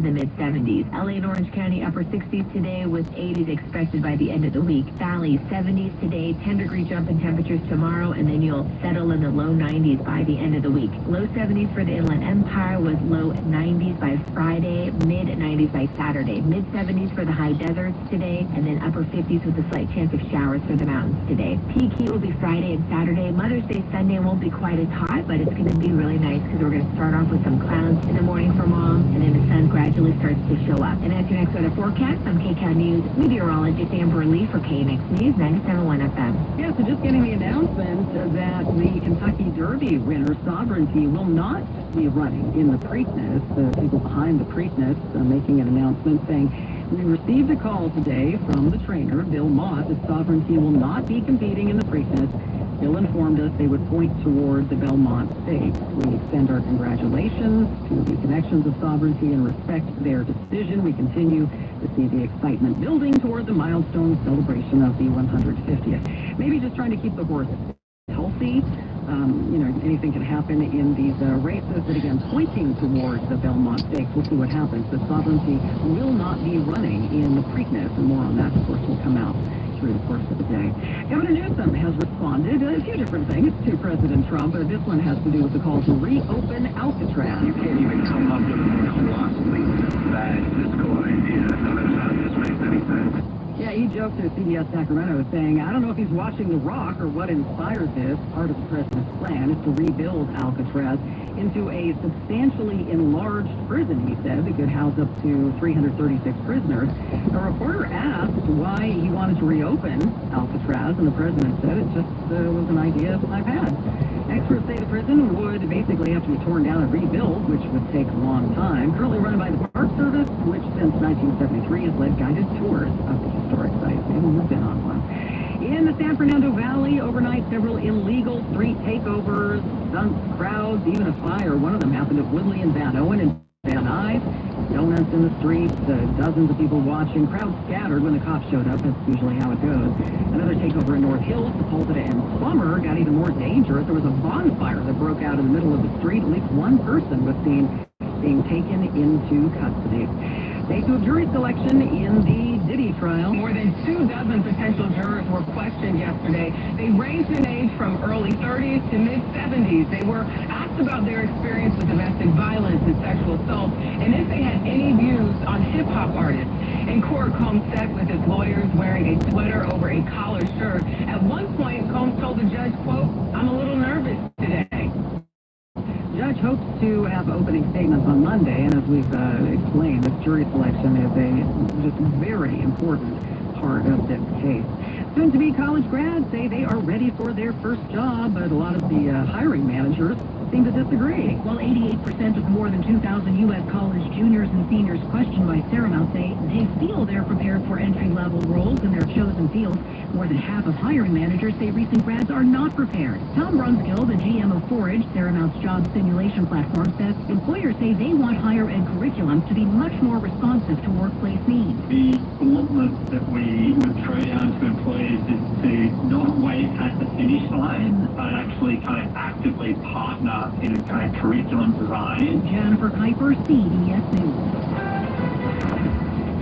The mid-70s. LA and Orange County upper 60s today with 80s expected by the end of the week. Valley 70s today, 10-degree jump in temperatures tomorrow, and then you'll settle in the low 90s by the end of the week. Low 70s for the Inland Empire with low 90s by Friday, mid 90s by Saturday. Mid 70s for the high deserts today, and then upper 50s with a slight chance of showers for the mountains today. Peak heat will be Friday and Saturday. Mother's Day Sunday won't be quite as hot, but it's going to be really nice because we're going to start off with some clouds in the morning for Mom, and then the sun gradually starts to show up. And that's your next weather forecast. I'm KCAL News meteorologist Amber Lee for KNX News 97.1 FM. Yeah, so just getting the announcement that the Kentucky Derby winner, Sovereignty, will not be running in the Preakness. The people behind the Preakness making an announcement saying, we received a call today from the trainer, Bill Mott, that Sovereignty will not be competing in the Preakness. Bill informed us they would point toward the Belmont Stakes. We extend our congratulations to the connections of Sovereignty and respect their decision. We continue to see the excitement building toward the milestone celebration of the 150th. Maybe just trying to keep the horse healthy. Anything can happen in these races, but again, pointing towards the Belmont Stakes. We'll see what happens. The Sovereignty will not be running in the Preakness, and more on that, of course, will come out through the course of the day. Governor Newsom has responded a few different things to President Trump. This one has to do with the call to reopen Alcatraz. You can't even come up with a colossally bad fiscal idea. None of how this makes any sense. Yeah, he joked to CBS Sacramento saying, I don't know if he's watching The Rock or what inspired this. Part of the president's plan is to rebuild Alcatraz into a substantially enlarged prison, he said, that could house up to 336 prisoners. A reporter asked why he wanted to reopen Alcatraz, and the president said it just was an idea I've had. Experts say the prison would basically have to be torn down and rebuilt, which would take a long time. Currently run by the Park Service, which since 1973 has led guided tours of the historic site. Maybe we've been on one. In the San Fernando Valley, overnight, several illegal street takeovers, stunts, crowds, even a fire. One of them happened at Woodley and Van Owen and Van Nuys. Donuts in the streets, dozens of people watching. Crowds scattered when the cops showed up. That's usually how it goes. Another takeover in North Hills, Sepulveda and Plummer got even more dangerous. There was a bonfire that broke out in the middle of the street. At least one person was seen being taken into custody. Day 2 of jury selection in the Diddy trial. More than 2 dozen potential jurors were questioned yesterday. They ranged in age from early 30s to mid-70s. They were asked about their experience with domestic violence and sexual assault, and if they had any views on hip-hop artists. In court, Combs sat with his lawyers wearing a sweater over a collared shirt. At one point, Combs told the judge, quote, I'm a little nervous today. Judge hopes to have opening statements on Monday, and as we've explained, this jury selection is a just very important part of this case. Soon-to-be college grads say they are ready for their first job, but a lot of the hiring managers seem to disagree. While 88% of more than 2,000 U.S. college juniors and seniors questioned by Seramount say they feel they're prepared for entry-level roles in their chosen fields, more than half of hiring managers say recent grads are not prepared. Tom Brunskill, the GM of Forage, Seramount's job simulation platform, says employers say they want higher ed curriculum to be much more responsive to workplace needs. The gauntlet that we would throw down to employers is to not wait at the finish line, but actually kind of actively partner in a kind of curriculum design. Jennifer Kuiper, CBS News.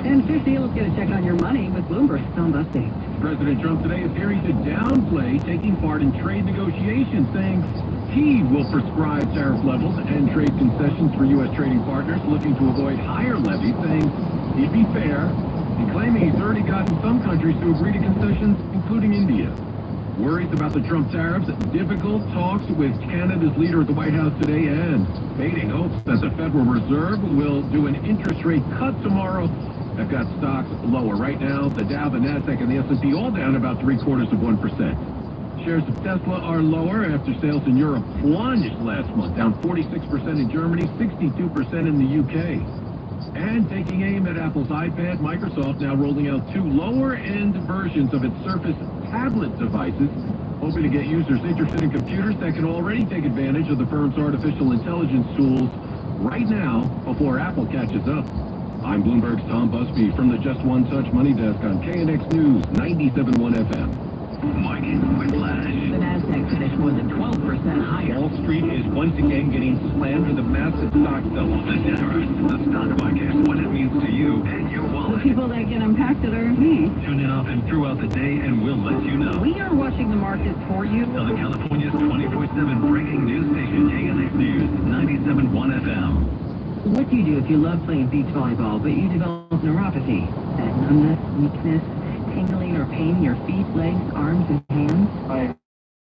10:50, let's get a check on your money with Bloomberg's Tom Busby. President Trump today appearing to downplay taking part in trade negotiations, saying he will prescribe tariff levels and trade concessions for U.S. trading partners looking to avoid higher levies, saying he'd be fair, and claiming he's already gotten some countries to agree to concessions, including India. Worries about the Trump tariffs, difficult talks with Canada's leader at the White House today, and fading hopes that the Federal Reserve will do an interest rate cut tomorrow. Have got stocks lower. Right now, the Dow, the Nasdaq, and the S&P all down about 0.75%. Shares of Tesla are lower after sales in Europe plunged last month, down 46% in Germany, 62% in the UK. And taking aim at Apple's iPad, Microsoft now rolling out 2 lower-end versions of its Surface tablet devices, hoping to get users interested in computers that can already take advantage of the firm's artificial intelligence tools right now before Apple catches up. I'm Bloomberg's Tom Busby from the Just One Touch Money Desk on KNX News 97.1 FM. Mike Whiplash. The NASDAQ finished more than 12% higher. Wall Street is once again getting slammed with a massive stock sell-off. The generous the stock market, what it means to you and your The wallet. people that get impacted are me. Tune in often throughout the day and we'll let you know. We are watching the markets for you. Southern California's 24/7 breaking news station, KNX News, 97.1 FM. What do you do if you love playing beach volleyball, but you develop neuropathy? That numbness, weakness, tingling or pain in your feet, legs, arms, and hands? I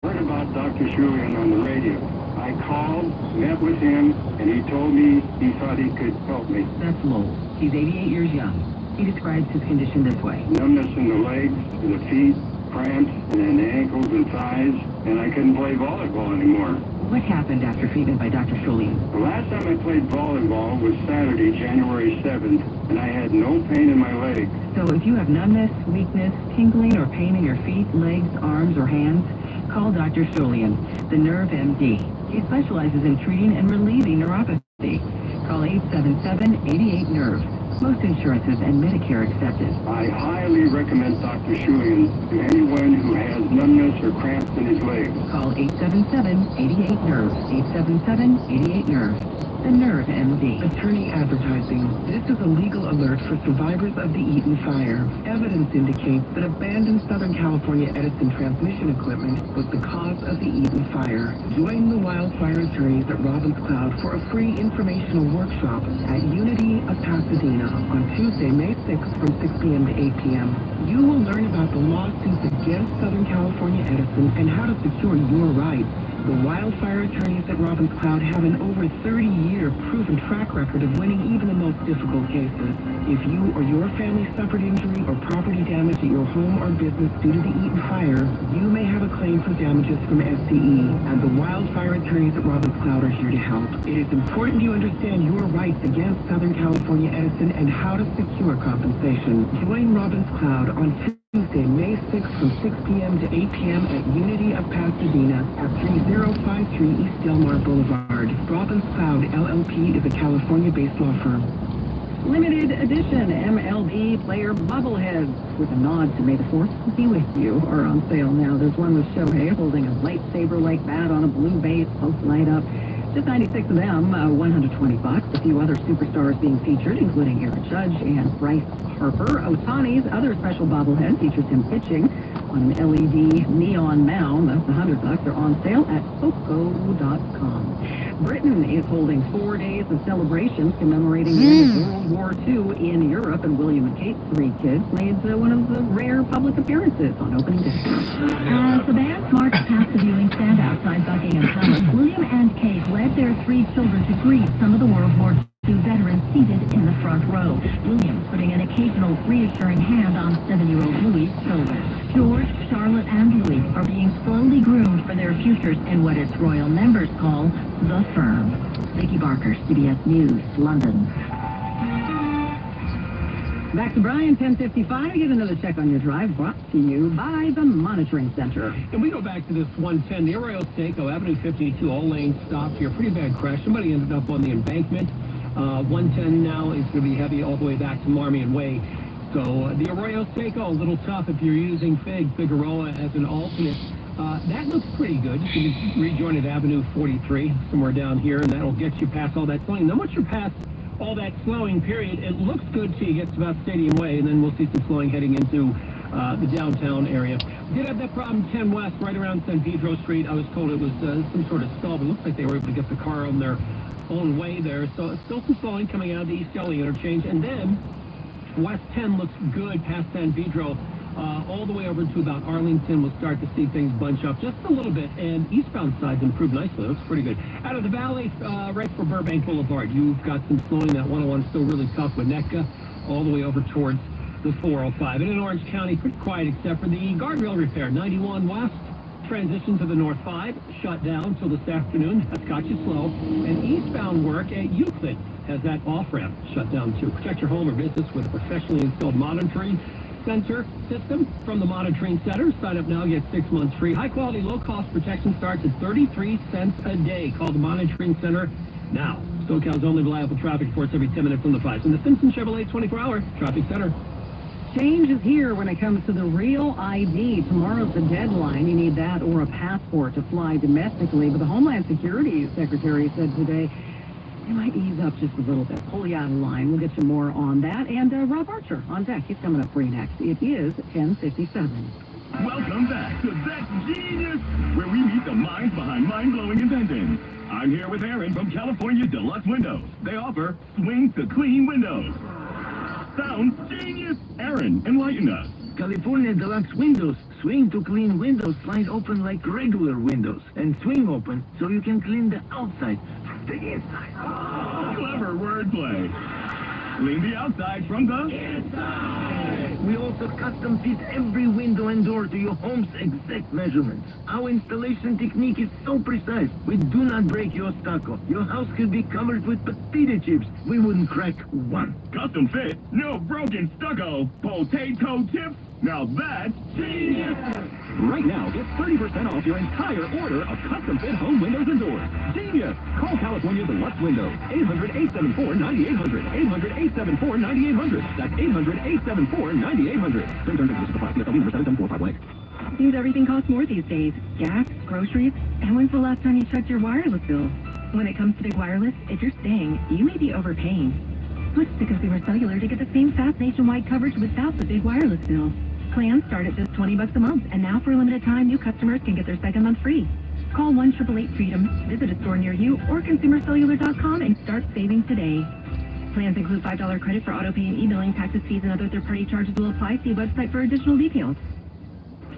heard about Dr. Shulian on the radio. I called, met with him, and he told me he thought he could help me. That's Lowell. He's 88 years young. He describes his condition this way. Numbness in the legs, in the feet, cramps, and in the ankles and thighs, and I couldn't play volleyball anymore. What happened after treatment by Dr. Shulian? The last time I played volleyball was Saturday, January 7th, and I had no pain in my legs. So if you have numbness, weakness, tingling, or pain in your feet, legs, arms, or hands, call Dr. Shulian, the Nerve MD. He specializes in treating and relieving neuropathy. Call 877-88-NERVE. Most insurances and Medicare accepted. I highly recommend Dr. Shulian to anyone who has numbness or cramps in his legs. Call 877-88-NERVE. 877-88-NERVE. The Nerve MD. Attorney advertising. This is a legal alert for survivors of the Eaton fire. Evidence indicates that abandoned Southern California Edison transmission equipment was the cause of the Eaton fire. Join the wildfire attorneys at Robbins Cloud for a free informational workshop at Unity of Pasadena on Tuesday, May 6th from 6 p.m. to 8 p.m. You will learn about the lawsuits against Southern California Edison and how to secure your rights. The wildfire attorneys at Robbins Cloud have an over 30-year proven track record of winning even the most difficult cases. If you or your family suffered injury or property damage at your home or business due to the Eaton fire, you may have a claim for damages from SCE, and the wildfire attorneys at Robbins Cloud are here to help. It is important you understand your rights against Southern California Edison and how to secure compensation. Join Robbins Cloud on Tuesday, May 6th from 6 p.m. to 8 p.m. at Unity of Pasadena at 3053 East Delmar Boulevard. Robbins Cloud, LLP is a California-based law firm. Limited edition MLB player bobbleheads with a nod to May the 4th be with you are on sale now. There's one with Shohei holding a lightsaber-like bat on a blue base, post light up. Just 96 of them, $120. A few other superstars being featured, including Aaron Judge and Bryce Harper. Ohtani's other special bobblehead features him pitching on an LED neon mound. That's $100. They're on sale at Foco.com. Britain is holding 4 days of celebrations commemorating the end of World War II in Europe, and William and Kate, 3 kids, made one of the rare public appearances on opening day. As the band marched past the viewing stand outside Buckingham Palace, William and Kate led their 3 children to greet some of the World War II veterans seated in the front row. William putting an occasional reassuring hand on 7-year-old Louis' shoulder. George, Charlotte, and Louis are being slowly groomed for their futures in what its royal members call the firm. Vicki Barker, CBS News, London. Back to Brian, 10:55. Get another check on your drive, brought to you by the Monitoring Center. And we go back to this 110, the Arroyo Seco, Avenue 52, all lanes stopped here. Pretty bad crash. Somebody ended up on the embankment. 110 now is going to be heavy all the way back to Marmion Way. So the Arroyo Seco, a little tough if you're using Figueroa as an alternate. That looks pretty good. You can rejoin at Avenue 43, somewhere down here, and that'll get you past all that slowing. Then once you're past all that slowing period, it looks good till you get to about Stadium Way, and then we'll see some slowing heading into the downtown area. We did have that problem 10 West, right around San Pedro Street. I was told it was some sort of stall, but it looks like they were able to get the car on their own way there. So still some slowing coming out of the East Delhi interchange, and then West 10 looks good past San Pedro. All the way over to about Arlington, we'll start to see things bunch up just a little bit, and eastbound sides improve nicely. It looks pretty good. Out of the valley, right for Burbank Boulevard, you've got some slowing. That 101 is still really tough with Winnetka, all the way over towards the 405. And in Orange County, pretty quiet except for the guardrail repair. 91 West, transition to the North 5, shut down till this afternoon. That's got you slow. And eastbound work at Euclid has that off-ramp shut down too. Protect your home or business with a professionally installed monitoring center system from the Monitoring Center. Sign up now, get 6 months free. High-quality, low-cost protection starts at 33 cents a day. Call the Monitoring Center now. SoCal's only reliable traffic reports every 10 minutes on the 5. And the Simpson Chevrolet 24-hour traffic center. Change is here when it comes to the real ID. Tomorrow's the deadline. You need that or a passport to fly domestically. But the Homeland Security Secretary said today they might ease up just a little bit, pull you out of line. We'll get you more on that. And Rob Archer on deck. He's coming up for you next. It is 10:57. Welcome back to That's Genius, where we meet the minds behind mind-blowing inventions. I'm here with Aaron from California Deluxe Windows. They offer swing to clean windows. Sounds genius! Aaron, enlighten us. California Deluxe Windows. Swing to clean windows slide open like regular windows and swing open so you can clean the outside from the inside. Clever wordplay. Clean the outside from the inside. We also custom fit every window and door to your home's exact measurements. Our installation technique is so precise, we do not break your stucco. Your house could be covered with potato chips. We wouldn't crack one. Custom fit, no broken stucco, potato chips. Now that's genius! Right now, get 30% off your entire order of custom fit home windows and doors. Genius! Call California Deluxe Windows. 800-874-9800. 800-874-9800. That's 800-874-9800. Terms and conditions apply. CSW number 7745. Seems everything costs more these days. Gas, groceries, and when's the last time you checked your wireless bill? When it comes to big wireless, if you're staying, you may be overpaying. Switch to Consumer Cellular to get the same fast nationwide coverage without the big wireless bill. Plans start at just $20 a month, and now for a limited time, new customers can get their second month free. Call 1-888-FREEDOM, visit a store near you, or consumercellular.com and start saving today. Plans include $5 credit for auto pay and e-billing. Taxes, fees, and other third-party charges will apply. See website for additional details.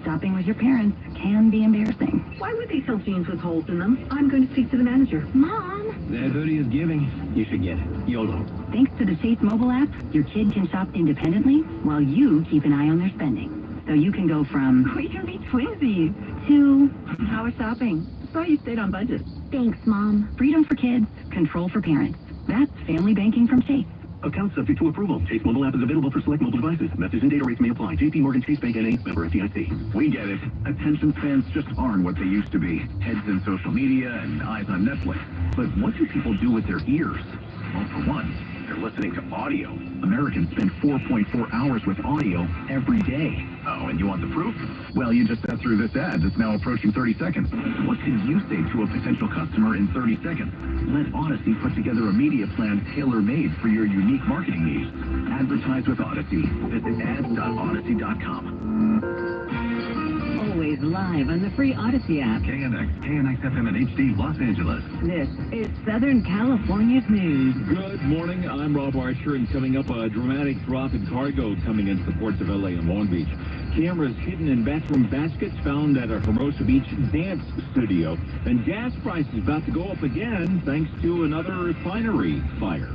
Shopping with your parents can be embarrassing. Why would they sell jeans with holes in them? I'm going to speak to the manager. Mom! That hoodie is giving. You should get it. YOLO. Thanks to the Chase mobile app, your kid can shop independently while you keep an eye on their spending. So you can go from, we can be twinsies, to, how was shopping? Saw you stayed on budget. Thanks, Mom. Freedom for kids, control for parents. That's family banking from Chase. Account subject to approval. Chase mobile app is available for select mobile devices. Message and data rates may apply. JP Morgan Chase Bank N.A. Member FDIC. We get it. Attention spans just aren't what they used to be. Heads in social media and eyes on Netflix. But what do people do with their ears? Well, for one, they're listening to audio. Americans spend 4.4 hours with audio every day. Oh, and you want the proof? Well, you just sat through this ad that's now approaching 30 seconds. What can you say to a potential customer in 30 seconds? Let Odyssey put together a media plan tailor-made for your unique marketing needs. Advertise with Odyssey. Visit ads.odyssey.com. Always live on the free Odyssey app. KNX FM and HD, Los Angeles. This is Southern California's news. Good morning, I'm Rob Archer, and coming up, a dramatic drop in cargo coming into the ports of LA and Long Beach. Cameras hidden in bathroom baskets found at a Hermosa Beach dance studio. And gas prices about to go up again thanks to another refinery fire.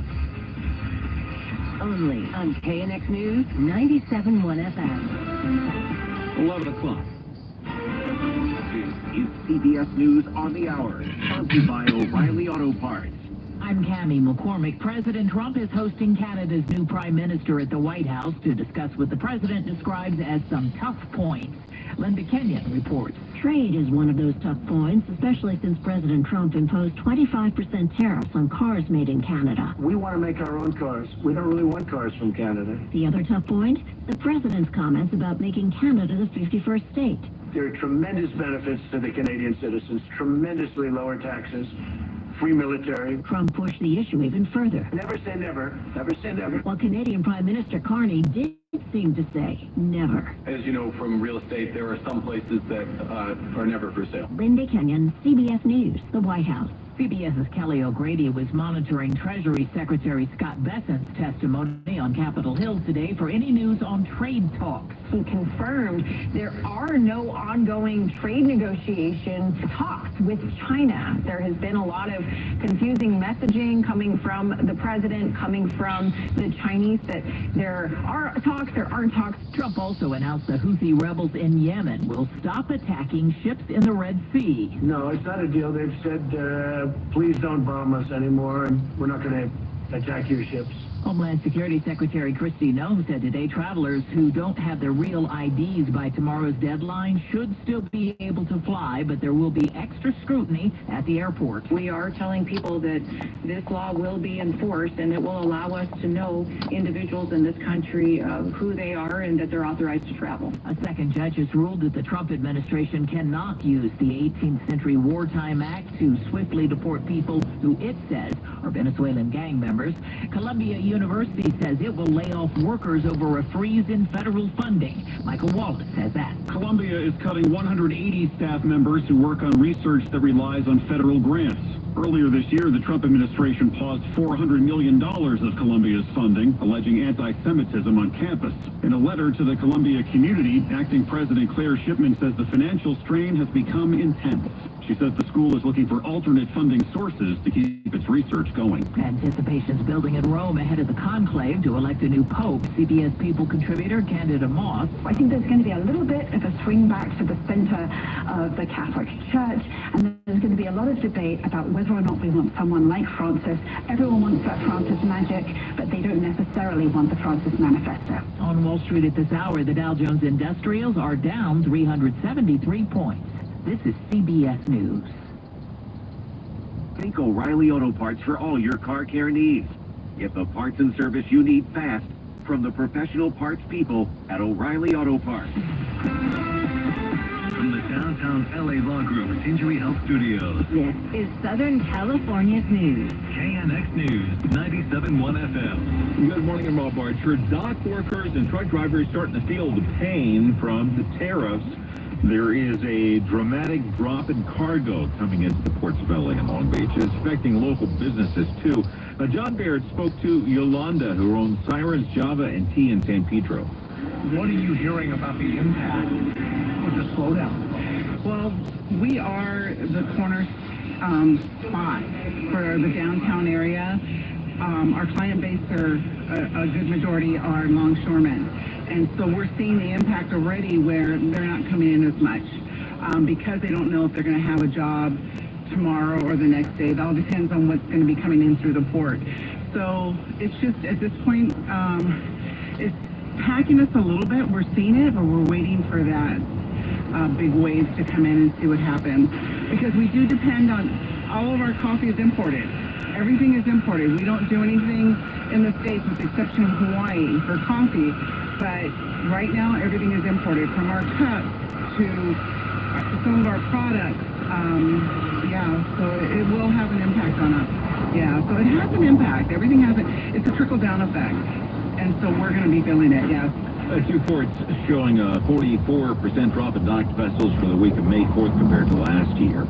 Only on KNX News 97.1 FM. 11 o'clock. This is CBS News on the Hour, sponsored by O'Reilly Auto Parts. I'm Cammie McCormick. President Trump is hosting Canada's new Prime Minister at the White House to discuss what the president describes as some tough points. Linda Kenyon reports. Trade is one of those tough points, especially since President Trump imposed 25% tariffs on cars made in Canada. We want to make our own cars. We don't really want cars from Canada. The other tough point, the president's comments about making Canada the 51st state. There are tremendous benefits to the Canadian citizens, tremendously lower taxes, free military. Trump pushed the issue even further. Never say never. Never say never. While Canadian Prime Minister Carney did seem to say never. As you know from real estate, there are some places that are never for sale. Linda Kenyon, CBS News, the White House. CBS's Kelly O'Grady was monitoring Treasury Secretary Scott Bessent's testimony on Capitol Hill today for any news on trade talks. He confirmed there are no ongoing trade negotiation talks with China. There has been a lot of confusing messaging coming from the president, coming from the Chinese, that there are talks, there aren't talks. Trump also announced the Houthi rebels in Yemen will stop attacking ships in the Red Sea. No, it's not a deal. They've said, please don't bomb us anymore, and we're not going to attack your ships. Homeland Security Secretary Kristi Noem said today travelers who don't have their real IDs by tomorrow's deadline should still be able to fly, but there will be extra scrutiny at the airport. We are telling people that this law will be enforced and it will allow us to know individuals in this country who they are and that they're authorized to travel. A second judge has ruled that the Trump administration cannot use the 18th Century Wartime Act to swiftly deport people who it says are Venezuelan gang members. Columbia University says it will lay off workers over a freeze in federal funding. Michael Wallace says that. Columbia is cutting 180 staff members who work on research that relies on federal grants. Earlier this year, the Trump administration paused $400 million of Columbia's funding, alleging anti-Semitism on campus. In a letter to the Columbia community, acting president Claire Shipman says the financial strain has become intense. She says the school is looking for alternate funding sources to keep its research going. Anticipation's building in Rome ahead of the conclave to elect a new pope. CBS People contributor Candida Moss. I think there's going to be a little bit of a swing back to the center of the Catholic Church, and there's going to be a lot of debate about whether or not we want someone like Francis. Everyone wants that Francis magic, but they don't necessarily want the Francis manifesto. On Wall Street at this hour, the Dow Jones Industrials are down 373 points. This is CBS News. Think O'Reilly Auto Parts for all your car care needs. Get the parts and service you need fast from the professional parts people at O'Reilly Auto Parts. From the downtown LA Law Group's Injury Health Studios. This is Southern California's news. KNX News, 97.1 FM. Good morning, I'm Rob Archer. Dock workers and truck drivers starting to feel the pain from the tariffs. There is a dramatic drop in cargo coming into the ports of LA and Long Beach. It's affecting local businesses, too. John Baird spoke to Yolanda, who owns Sirens, Java, and Tea in San Pedro. What are you hearing about the impact with the slowdown? Well, we are the corner spot for the downtown area. Our client base are a good majority are longshoremen. And so we're seeing the impact already where they're not coming in as much because they don't know if they're going to have a job tomorrow or the next day. It all depends on what's going to be coming in through the port. So it's just, at this point, it's packing us a little bit. We're seeing it, but we're waiting for that big wave to come in and see what happens. Because we do depend on, all of our coffee is imported. Everything is imported. We don't do anything in the States with the exception of Hawaii for coffee. But right now, everything is imported, from our cups to some of our products. So it will have an impact on us. So it has an impact. Everything has it's a trickle-down effect. And so we're going to be feeling it, yes. Two ports showing a 44% drop in docked vessels for the week of May 4th compared to last year.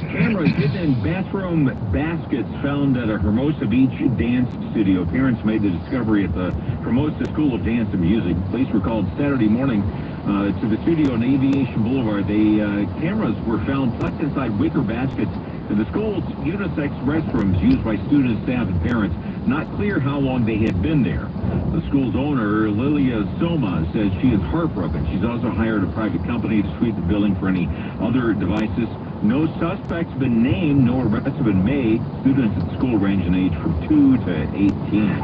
Cameras hidden in bathroom baskets found at a Hermosa Beach dance studio. Parents made the discovery at the Hermosa School of Dance and Music. Police were called Saturday morning to the studio on Aviation Boulevard. The cameras were found tucked inside wicker baskets in the school's unisex restrooms used by students, staff, and parents. Not clear how long they had been there. The school's owner, Lilia Soma, says she is heartbroken. She's also hired a private company to sweep the building for any other devices. No suspects have been named, no arrests have been made. Students at the school range in age from 2 to 18.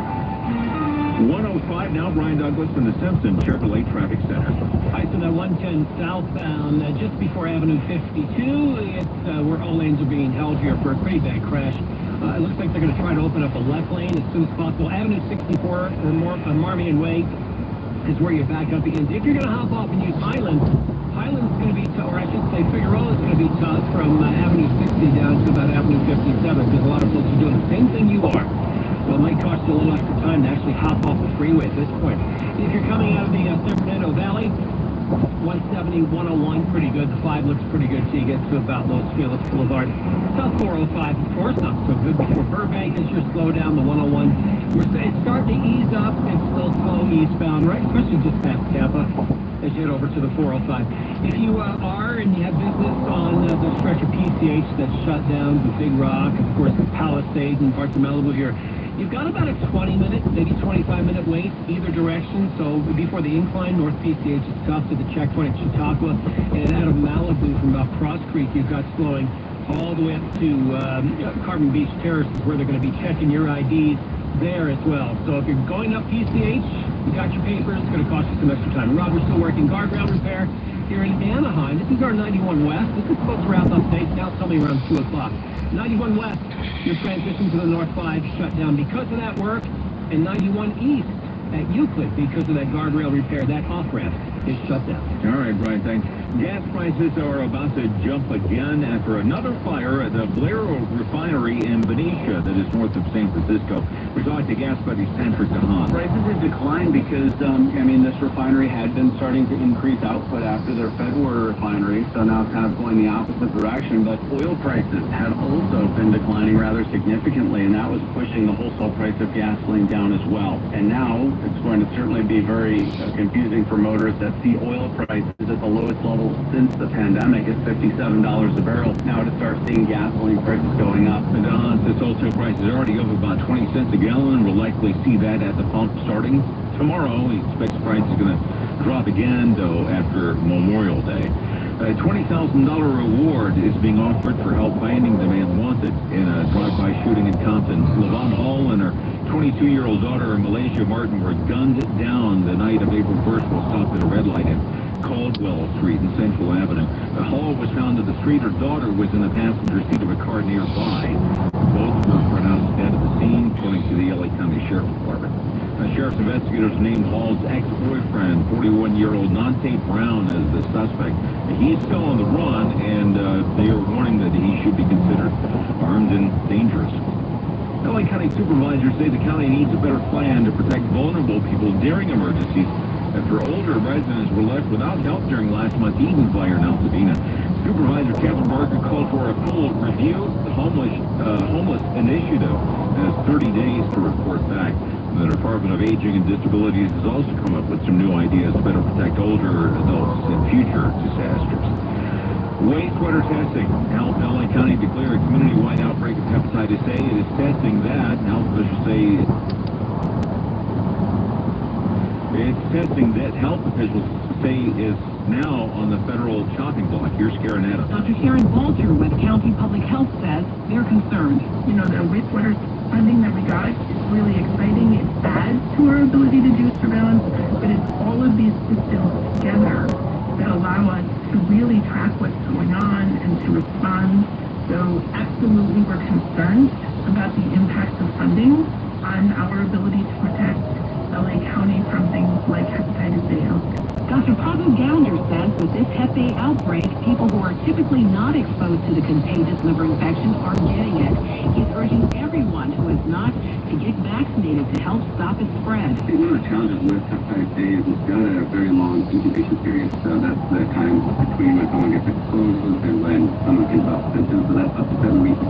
105 now, Brian Douglas in the Simpson Chevrolet Traffic Center. Ice on that 110 southbound, just before Avenue 52. It's where all lanes are being held here for a pretty bad crash. It looks like they're going to try to open up a left lane as soon as possible. Avenue 64 or Marmion Way is where your backup begins. If you're going to hop off and use Highland's going to be, or I should say Figueroa is going to be tough from Avenue 60 down to about Avenue 57 because a lot of folks are doing the same thing you are. Well, it might cost you a little extra time to actually hop off the freeway at this point. If you're coming out of the San Fernando Valley, 170, 101, pretty good. The 5 looks pretty good till you get to about Los Feliz Boulevard. South 405, of course, not so good. Before Burbank is your slow down, the 101. It's starting to ease up. It's still slow eastbound, right? Especially just past Tampa as you head over to the 405. If you are and you have business on the stretch of PCH that's shut down, the Big Rock, of course, the Palisades and parts of Malibu here, you've got about a 20-minute, maybe 25-minute wait either direction. So before the incline, North PCH is tough to the checkpoint at Chautauqua. And out of Malibu from about Cross Creek, you've got slowing all the way up to Carbon Beach Terrace, where they're going to be checking your IDs there as well. So if you're going up PCH, you got your papers, it's going to cost you some extra time. Rob, we're still working guardrail repair here in Anaheim. This is our 91 West. This is supposed to wrap up today. Now it's only around 2 o'clock. 91 West, your transition to the North 5 shut down because of that work, and 91 East at Euclid because of that guardrail repair. That off-ramp is shut down. All right, Brian, thanks. Gas prices are about to jump again after another fire at the Valero refinery in Benicia that is north of San Francisco. We're talking to Gas Buddy's Patrick DeHaan. Prices have declined because, this refinery had been starting to increase output after their Fedwater refinery, so now it's kind of going the opposite direction. But oil prices have also been declining rather significantly, and that was pushing the wholesale price of gasoline down as well. And now it's going to certainly be very confusing for motorists that see oil prices at the lowest level since the pandemic at $57 a barrel. Now to start seeing gasoline prices going up. And since wholesale prices are already up about 20 cents a gallon, we'll likely see that at the pump starting tomorrow. He expects prices are going to drop again, though, after Memorial Day. A $20,000 reward is being offered for help finding the man wanted in a drive-by shooting in Compton. LaVon Hall and her 22-year-old daughter, Malaysia Martin, were gunned down the night of April 1st while stopped at a red light in Caldwell Street and Central Avenue. The Hall was found in the street. Her daughter was in the passenger seat of a car nearby. Both were pronounced dead at the scene, according to the LA County Sheriff's Department. Sheriff's investigators named Hall's ex-boyfriend, 41-year-old Nante Brown, as the suspect. He's still on the run, and they are warning that he should be considered armed and dangerous. LA County supervisors say the county needs a better plan to protect vulnerable people during emergencies after older residents were left without help during last month's Eden fire in Altadena. Supervisor Kevin Barker called for a full review. The homeless initiative has 30 days to report back. The Department of Aging and Disabilities has also come up with some new ideas to better protect older adults in future disasters. Wastewater testing. Health in LA County declared a community-wide outbreak of hepatitis A. It is testing that. Health officials say is now on the federal chopping block. Here's Karen Adams. Dr. Sharon Walter with County Public Health says they're concerned. The wastewater funding that we got is really exciting. It adds to our ability to do surveillance, but it's all of these systems together that allow us to really track what's going on and to respond. So absolutely we're concerned about the impact of funding on our ability to protect LA County from things like hepatitis A outbreak. Dr. Prabhu Gounder says with this Hep A outbreak, people who are typically not exposed to the contagious liver infection are getting it. He's urging everyone who is not to get vaccinated to help stop its spread. One of the challenges with hepatitis A is it's got a very long incubation period, so that's the time between when someone gets exposed and when someone can develop symptoms, so that's up to 7 weeks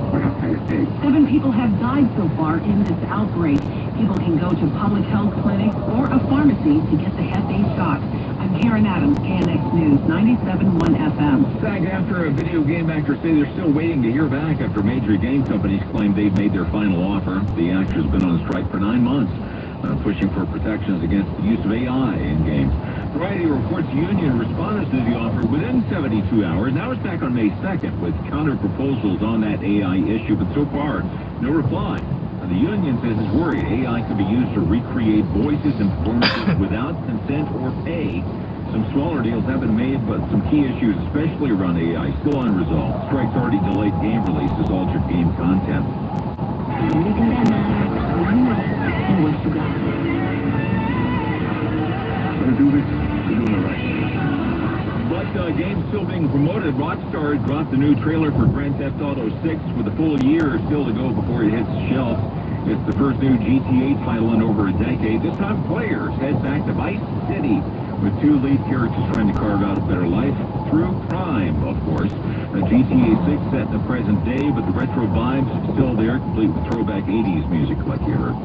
for hepatitis A. 7 people have died so far in this outbreak. People can go to public health clinics or a pharmacy to get the Hep A shot. I'm Karen Adams, KNX News, 97.1 FM. SAG-AFTRA video game actors say they're still waiting to hear back after major game companies claim they've made their final offer. The actors have been on strike for 9 months, pushing for protections against the use of AI in games. Variety reports union responded to the offer within 72 hours. Now it's back on May 2nd with counter-proposals on that AI issue, but so far, no reply. The union says it's worried AI could be used to recreate voices and performances without consent or pay. Some smaller deals have been made, but some key issues, especially around AI, still unresolved. Strikes already delayed game releases, altered game content. But games still being promoted. Rockstar dropped the new trailer for Grand Theft Auto 6 with a full year still to go before it hits the shelf. It's the first new GTA title in over a decade. This time players head back to Vice City with 2 lead characters trying to carve out a better life through crime, of course. GTA 6 set in the present day, but the retro vibes still there, complete with throwback 80s music like you heard.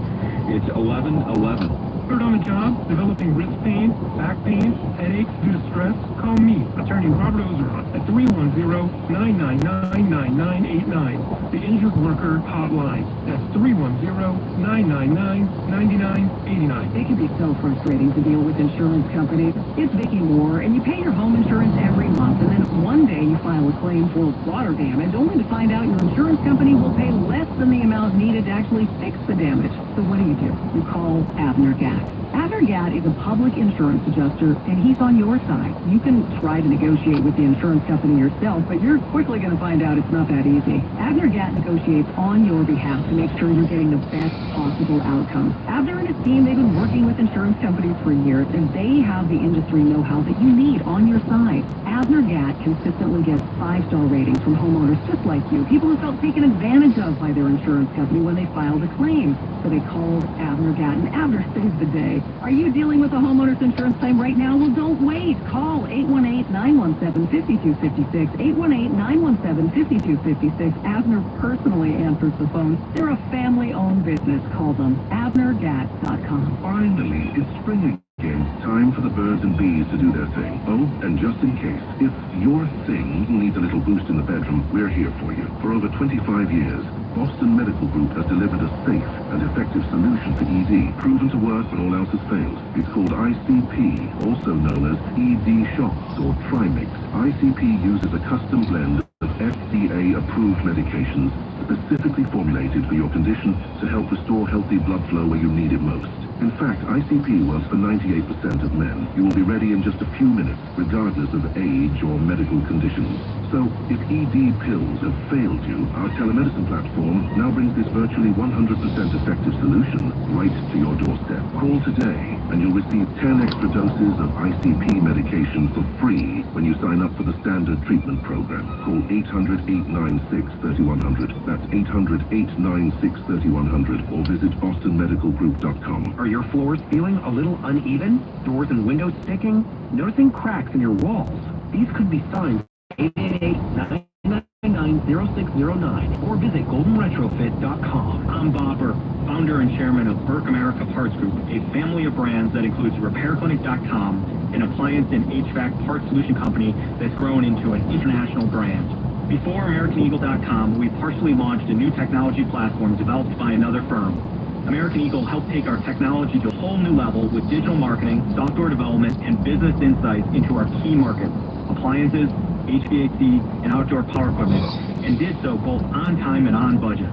It's 11:11. Hurt on the job, developing wrist pain, back pain, headaches due to stress? Call me, attorney Robert Ozeron, at 310-999-9989. The Injured Worker Hotline. That's 310-999-9989. It can be so frustrating to deal with insurance companies. It's Vicki Moore, and you pay your home insurance every month, and then one day you file a claim for water damage, only to find out your insurance company will pay less than the amount needed to actually fix the damage. So what do? You call Abner Gatt. Abner Gatt is a public insurance adjuster, and he's on your side. You can try to negotiate with the insurance company yourself, but you're quickly going to find out it's not that easy. Abner Gatt negotiates on your behalf to make sure you're getting the best possible outcome. Abner and his team, they've been working with insurance companies for years, and they have the industry know-how that you need on your side. Abner Gatt consistently gets 5-star ratings from homeowners just like you, people who felt taken advantage of by their insurance company when they filed a claim. So they called Abner Gatt, and Abner saved the day. Are you dealing with a homeowner's insurance claim right now? Well, don't wait. Call 818-917-5256, 818-917-5256. Abner personally answers the phone. They're a family-owned business. Call them. AbnerGatt.com. Finally, it's spring again. Time for the birds and bees to do their thing. Oh, and just in case, if your thing needs a little boost in the bedroom, we're here for you. For over 25 years, Boston Medical Group has delivered a safe and effective solution for ED, proven to work when all else has failed. It's called ICP, also known as ED Shots or Trimix. ICP uses a custom blend of FDA-approved medications specifically formulated for your condition to help restore healthy blood flow where you need it most. In fact, ICP works for 98% of men. You will be ready in just a few minutes, regardless of age or medical conditions. So, if ED pills have failed you, our telemedicine platform now brings this virtually 100% effective solution right to your doorstep. Call today, and you'll receive 10 extra doses of ICP medication for free when you sign up for the standard treatment program. Call 800-896-3100. That's 800-896-3100, or visit bostonmedicalgroup.com. Are your floors feeling a little uneven? Doors and windows sticking? Noticing cracks in your walls? These could be signs. 888-999-0609 or visit goldenretrofit.com. I'm Bob Burke, founder and chairman of Burke America Parts Group, a family of brands that includes RepairClinic.com, an appliance and HVAC parts solution company that's grown into an international brand. Before AmericanEagle.com, we partially launched a new technology platform developed by another firm. American Eagle helped take our technology to a whole new level with digital marketing, software development, and business insights into our key markets, appliances, HVAC, and outdoor power equipment, and did so both on time and on budget.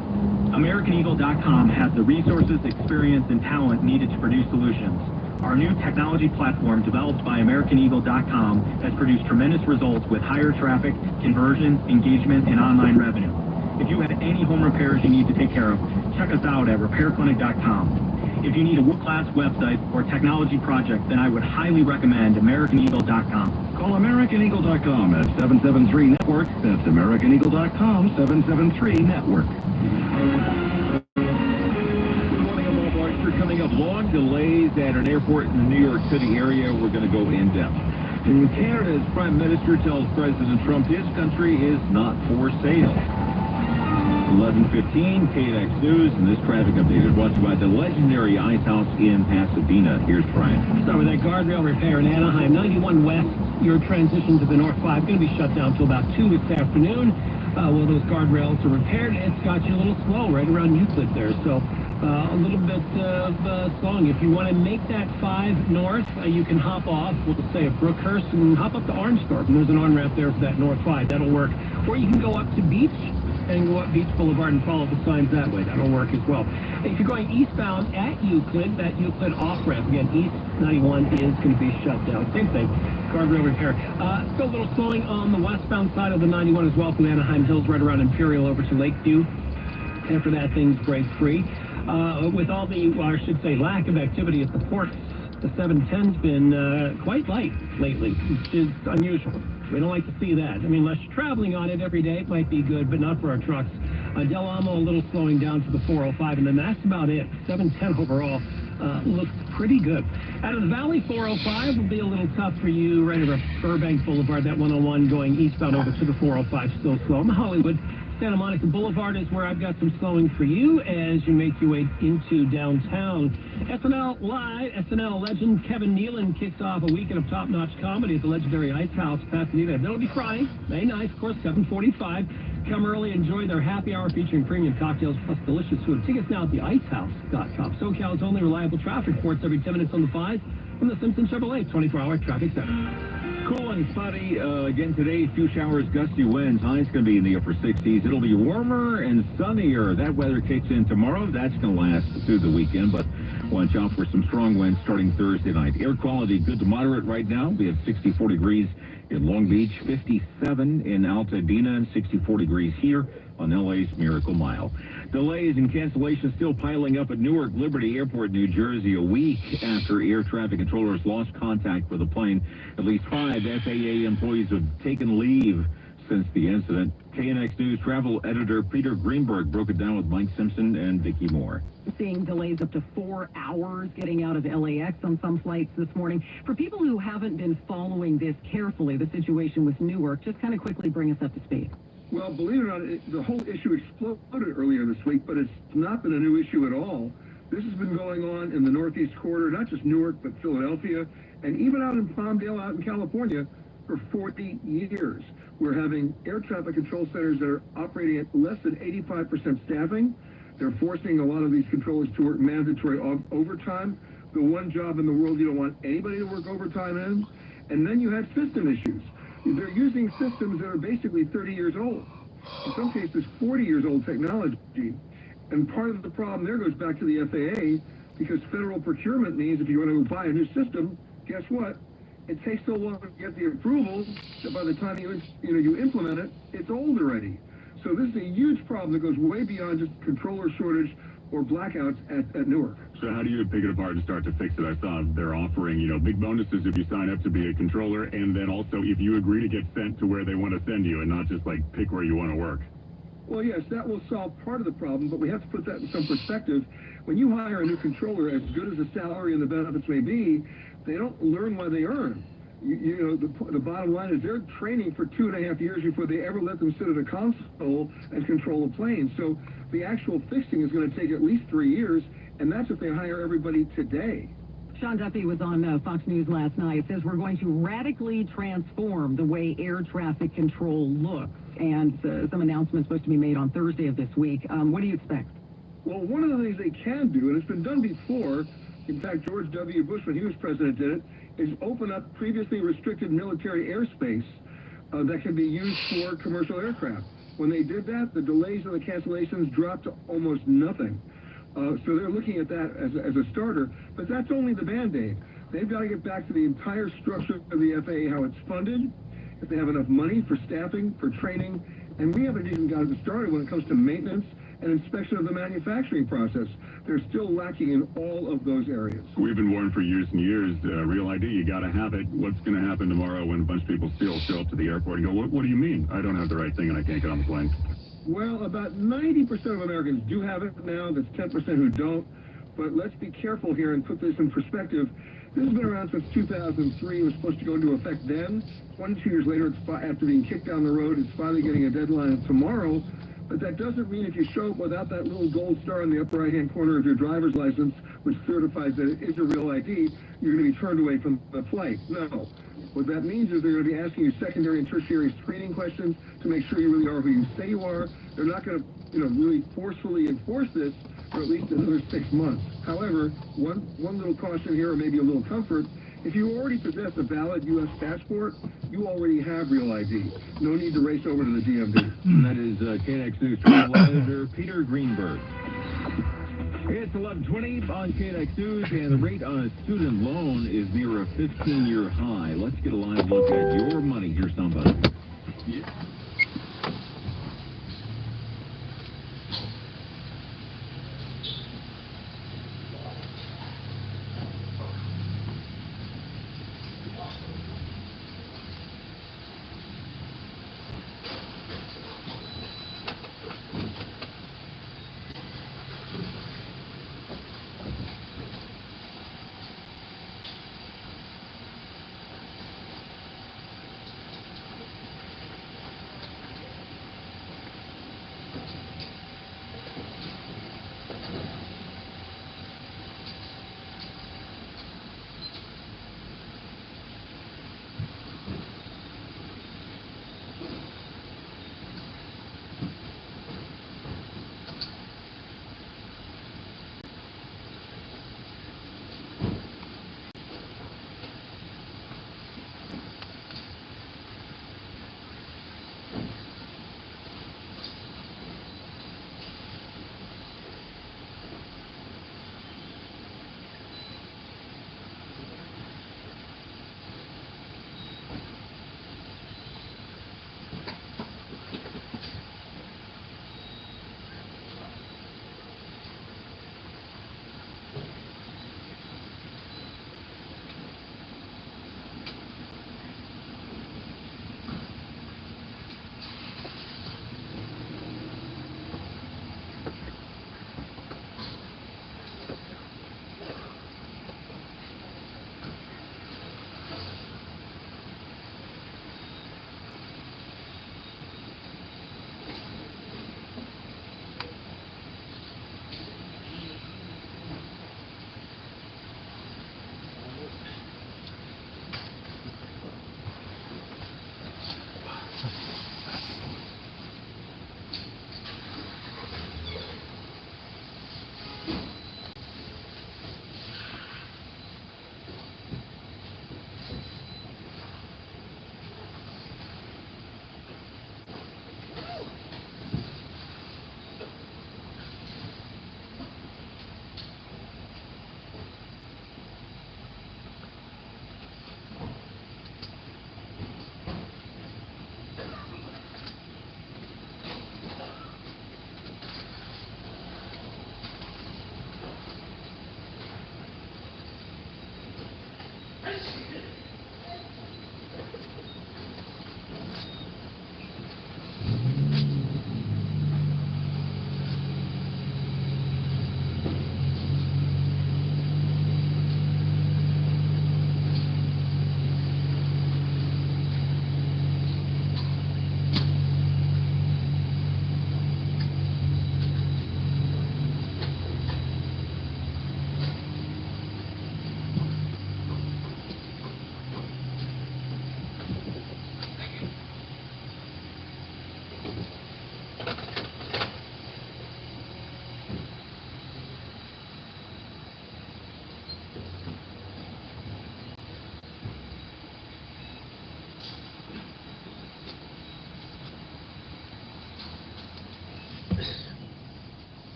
AmericanEagle.com has the resources, experience, and talent needed to produce solutions. Our new technology platform, developed by AmericanEagle.com, has produced tremendous results with higher traffic, conversion, engagement, and online revenue. If you have any home repairs you need to take care of, check us out at RepairClinic.com. If you need a world-class website or technology project, then I would highly recommend AmericanEagle.com. Call AmericanEagle.com at 773-NETWORK. That's AmericanEagle.com, 773-NETWORK. Good morning, I'm Bob Archer. Coming up, long delays at an airport in the New York City area. We're going to go in-depth. And Canada's Prime Minister tells President Trump his country is not for sale. 11:15, KNX News, and this traffic update is brought to you by the legendary Ice House in Pasadena. Here's Brian. Start with that guardrail repair in Anaheim. 91 West, your transition to the North 5 going to be shut down until about 2 this afternoon. Well, those guardrails are repaired. It's got you a little slow right around Euclid there, so a little bit of slowing. If you want to make that 5 north, you can hop off, we'll just say at Brookhurst, and hop up to Orangethorpe, and there's an on-ramp there for that North 5. That'll work. Or you can go up to Beach and go up Beach Boulevard and follow the signs that way. That'll work as well. If you're going eastbound at Euclid, that Euclid off-ramp, again, East 91 is going to be shut down. Same thing, guardrail repair. Still a little slowing on the westbound side of the 91 as well, from Anaheim Hills right around Imperial over to Lakeview. After that, things break free. With all the, well, I should say, lack of activity at the ports, the 710's been quite light lately, which is unusual. We don't like to see that. I mean, unless you're traveling on it every day, it might be good, but not for our trucks. Del Amo a little slowing down to the 405, and then that's about it. 710 overall looks pretty good. Out of the Valley, 405 will be a little tough for you right over Burbank Boulevard, that 101 going eastbound over to the 405, still slow. Hollywood, Santa Monica Boulevard is where I've got some slowing for you as you make your way into downtown. SNL Live, SNL legend Kevin Nealon kicks off a weekend of top-notch comedy at the legendary Ice House, Pasadena. That'll be Friday, May 9th, of course, 7:45. Come early, enjoy their happy hour featuring premium cocktails plus delicious food. Tickets now at theicehouse.com. SoCal's only reliable traffic reports every 10 minutes on the 5 from the Simpson Chevrolet 24-hour traffic center. Cool and sunny again today. Few showers, gusty winds. High's going to be in the upper 60s. It'll be warmer and sunnier. That weather kicks in tomorrow. That's going to last through the weekend, but watch out for some strong winds starting Thursday night. Air quality good to moderate right now. We have 64 degrees in Long Beach, 57 in Altadena, and 64 degrees here on LA's Miracle Mile. Delays and cancellations still piling up at Newark Liberty Airport, New Jersey, a week after air traffic controllers lost contact with the plane. At least 5 FAA employees have taken leave since the incident. KNX News travel editor Peter Greenberg broke it down with Mike Simpson and Vicki Moore. Seeing delays up to 4 hours getting out of LAX on some flights this morning. For people who haven't been following this carefully, the situation with Newark, just kind of quickly bring us up to speed. Well, believe it or not, the whole issue exploded earlier this week, but it's not been a new issue at all. This has been going on in the Northeast Corridor, not just Newark, but Philadelphia, and even out in Palmdale, out in California, for 40 years. We're having air traffic control centers that are operating at less than 85% staffing. They're forcing a lot of these controllers to work mandatory overtime, the one job in the world you don't want anybody to work overtime in. And then you have system issues. They're using systems that are basically 30 years old. In some cases, 40 years old technology. And part of the problem there goes back to the FAA, because federal procurement means if you want to buy a new system, guess what? It takes so long to get the approval that by the time you implement it, it's old already. So this is a huge problem that goes way beyond just controller shortage or blackouts at Newark. So how do you pick it apart and start to fix it? I saw they're offering, big bonuses if you sign up to be a controller, and then also if you agree to get sent to where they want to send you and not just pick where you want to work. Well, yes, that will solve part of the problem, but we have to put that in some perspective. When you hire a new controller, as good as the salary and the benefits may be, they don't learn what they earn. The bottom line is they're training for 2.5 years before they ever let them sit at a console and control a plane. So the actual fixing is going to take at least 3 years, and that's if they hire everybody today. Sean Duffy was on Fox News last night. Says we're going to radically transform the way air traffic control looks, and some announcements supposed to be made on Thursday of this week. What do you expect? Well, one of the things they can do, and it's been done before, in fact, George W. Bush, when he was president, did it, is open up previously restricted military airspace that can be used for commercial aircraft. When they did that, the delays and the cancellations dropped to almost nothing. So they're looking at that as a starter, but that's only the Band-Aid. They've got to get back to the entire structure of the FAA, how it's funded, if they have enough money for staffing, for training, and we haven't even gotten started when it comes to maintenance and inspection of the manufacturing process. They're still lacking in all of those areas. We've been warned for years and years, Real ID, you got to have it. What's going to happen tomorrow when a bunch of people still show up to the airport and go, what do you mean? I don't have the right thing and I can't get on the plane. Well, about 90% of Americans do have it now. That's 10% who don't. But let's be careful here and put this in perspective. This has been around since 2003. It was supposed to go into effect then. 22 years later, after being kicked down the road, it's finally getting a deadline of tomorrow. But that doesn't mean if you show up without that little gold star in the upper right-hand corner of your driver's license, which certifies that it is a real ID, you're going to be turned away from the flight. No. What that means is they're going to be asking you secondary and tertiary screening questions to make sure you really are who you say you are. They're not going to, really forcefully enforce this for at least another 6 months. However, one little caution here, or maybe a little comfort, if you already possess a valid U.S. passport, you already have real ID. No need to race over to the DMV. And that is KNX News travel editor Peter Greenberg. It's 11:20 on KNX News, and the rate on a student loan is near a 15-year high. Let's get a live look at your money. Here's somebody. Yeah.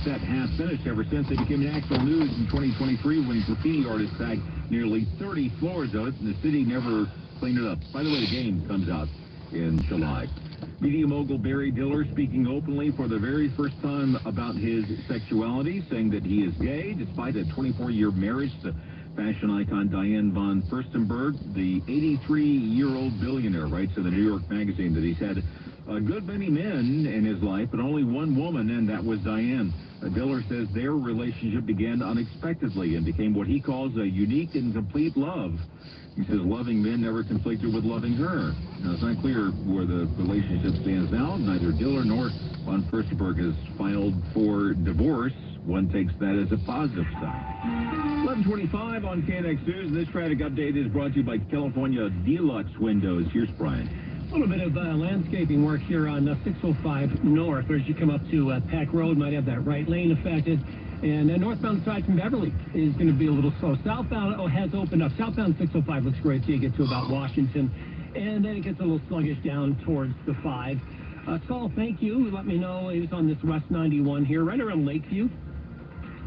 That has finished ever since it became national news in 2023 when graffiti artists tagged nearly 30 floors of it, and the city never cleaned it up. By the way, the game comes out in July. Media mogul Barry Diller speaking openly for the very first time about his sexuality, saying that he is gay despite a 24-year marriage to fashion icon Diane von Furstenberg. The 83-year-old billionaire writes in the New York Magazine that he's had a good many men in his life, but only one woman, and that was Diane. Diller says their relationship began unexpectedly and became what he calls a unique and complete love. He says loving men never conflicted with loving her. Now, it's not clear where the relationship stands now. Neither Diller nor von Furstenberg has filed for divorce. One takes that as a positive sign. 11:25 on KNX News. This traffic update is brought to you by California Deluxe Windows. Here's Brian. A little bit of landscaping work here on 605 North, as you come up to Pack Road, might have that right lane affected. And northbound side from Beverly is going to be a little slow. Southbound has opened up. Southbound 605 looks great till you get to about Washington. And then it gets a little sluggish down towards the 5. Saul, thank you. Let me know. He was on this West 91 here, right around Lakeview.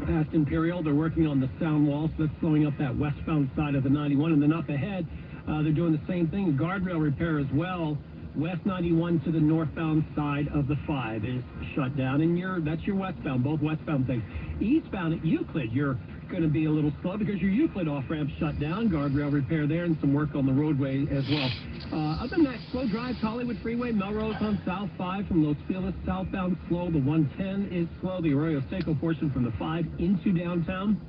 Past Imperial. They're working on the sound wall, so that's slowing up that westbound side of the 91. And then up ahead, they're doing the same thing, guardrail repair as well. West 91 to the northbound side of the 5 is shut down, and that's your westbound, both westbound things. Eastbound at Euclid, you're going to be a little slow because your Euclid off-ramp shut down, guardrail repair there, and some work on the roadway as well. Other than that, slow drive to Hollywood Freeway, Melrose on South 5 from Los Feliz southbound slow. The 110 is slow. The Arroyo Seco portion from the 5 into downtown.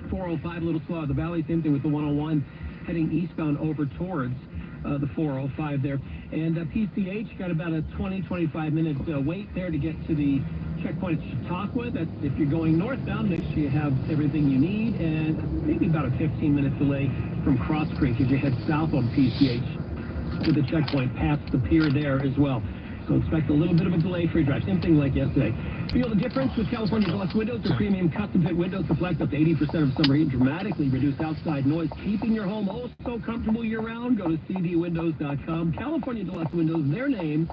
405 a little slow out of the valley. Same thing with the 101 heading eastbound over towards the 405 there. And PCH got about a 20-25 minute wait there to get to the checkpoint at Chautauqua. That's if you're going northbound, make sure you have everything you need, and maybe about a 15-minute delay from Cross Creek as you head south on PCH to the checkpoint past the pier there as well. So expect a little bit of a delay for your drive. Same thing like yesterday. Feel the difference with California Deluxe Windows. Their premium custom-fit windows deflect up to 80% of summer heat, dramatically reduce outside noise, keeping your home oh so comfortable year-round. Go to cdwindows.com. California Deluxe Windows, their name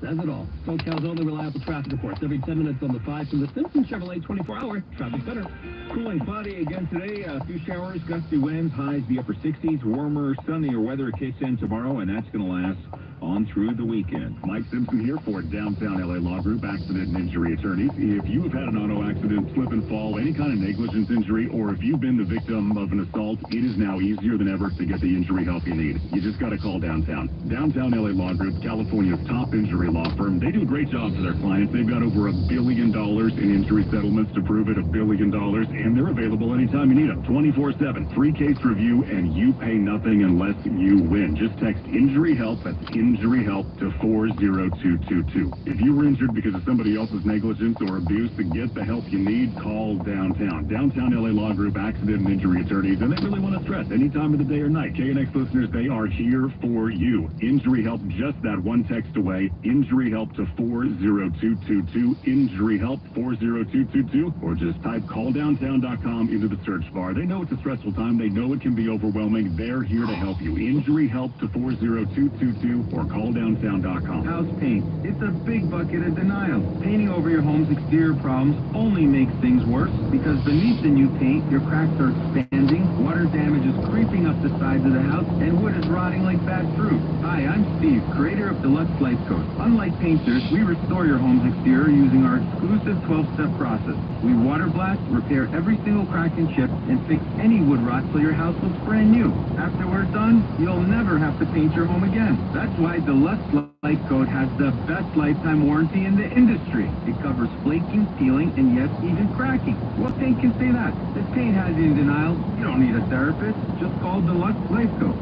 says it all. SoCal's only reliable traffic reports every 10 minutes on the 5 from the Simpson Chevrolet 24-hour traffic center. Cooling cloudy again today. A few showers, gusty winds, highs the upper 60s. Warmer, sunnier weather kicks in tomorrow, and that's going to last on through the weekend. Mike Simpson here for Downtown LA Law Group, accident and injury attorneys. If you have had an auto accident, slip and fall, any kind of negligence injury, or if you've been the victim of an assault, it is now easier than ever to get the injury help you need. You just got to call Downtown. Downtown LA Law Group, California's top injury Injury Law Firm. They do a great job for their clients. They've got over $1 billion in injury settlements to prove it, $1 billion, and they're available anytime you need them. 24/7, free case review, and you pay nothing unless you win. Just text Injury Help, that's Injury Help, to 40222. If you were injured because of somebody else's negligence or abuse, to get the help you need, call Downtown. Downtown LA Law Group, accident and injury attorneys, and they really want to stress any time of the day or night. KNX listeners, they are here for you. Injury Help, just that one text away. Injury Help to 40222. Injury Help 40222, or just type calldowntown.com into the search bar. They know it's a stressful time. They know it can be overwhelming. They're here to help you. Injury Help to 40222 or calldowntown.com. House paint. It's a big bucket of denial. Painting over your home's exterior problems only makes things worse because beneath the new paint, your cracks are expanding, water damage is creeping up the sides of the house, and wood is rotting like bad fruit. Hi, I'm Steve, creator of Deluxe Life Coat. Unlike painters, we restore your home's exterior using our exclusive 12-step process. We water blast, repair every single crack and chip, and fix any wood rot so your house looks brand new. After we're done, you'll never have to paint your home again. That's why Deluxe Life Coat has the best lifetime warranty in the industry. It covers flaking, peeling, and yes, even cracking. What paint can say that? This paint has you in denial. You don't need a therapist. Just call Deluxe Life Coat.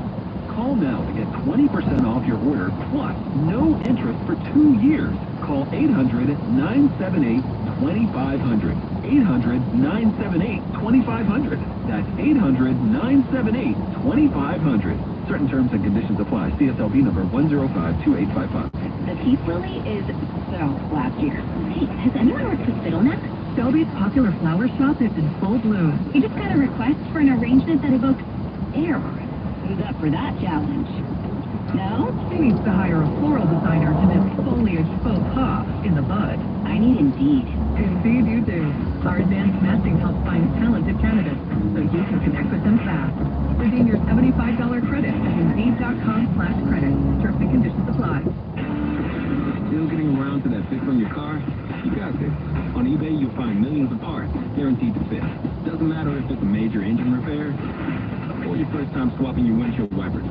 Call now to get 20% off your order, plus no interest for 2 years. Call 800-978-2500. 800-978-2500. That's 800-978-2500. Certain terms and conditions apply. CSLB number 1052855. The peace lily is last year. Hey, has anyone worked with fiddleneck? Selby's popular flower shop is in full bloom. We just got a request for an arrangement that evokes air. Who's up for that challenge? No? She needs to hire a floral designer to nip foliage faux pas in the bud. I need Indeed. Indeed you do. Our advanced matching helps find talented candidates so you can connect with them fast. Redeem your $75 credit at Indeed.com/credit. Terms and conditions apply. Still getting around to that fix on your car? You got this. On eBay, you'll find millions of parts, guaranteed to fit. Doesn't matter if it's a major engine repair or your first time swapping your windshield wipers.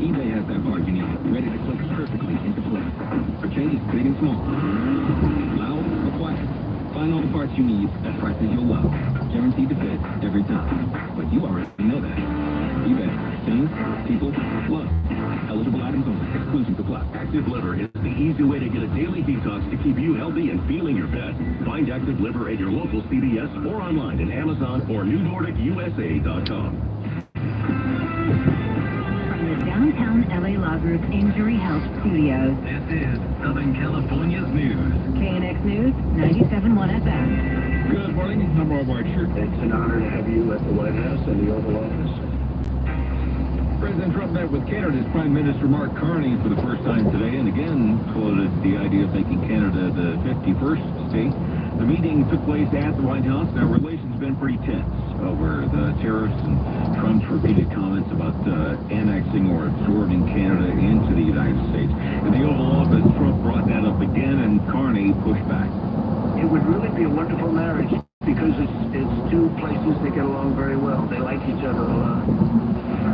eBay has that part you need, ready to click perfectly into place. For changes big and small. Loud or quiet. Find all the parts you need at prices you'll love. Guaranteed to fit every time. But you already know that. eBay. Things, people, love. Eligible items only. Exclusions apply. Active Liver is the easy way to get a daily detox to keep you healthy and feeling your best. Find Active Liver at your local CVS or online at Amazon or NewNordicUSA.com. From the Downtown LA Law Group Injury Help Studios. This is Southern California's news. KNX News, 97.1 FM. Good morning. I'm Rob Archer. It's an honor to have you at the White House and the Oval Office. President Trump met with Canada's Prime Minister Mark Carney for the first time today and again floated the idea of making Canada the 51st state. The meeting took place at the White House. Now, relations have been pretty tense over the tariffs and Trump's repeated comments about annexing or absorbing Canada into the United States. In the Oval Office, Trump brought that up again and Carney pushed back. It would really be a wonderful marriage because it's two places that get along very well. They like each other a lot.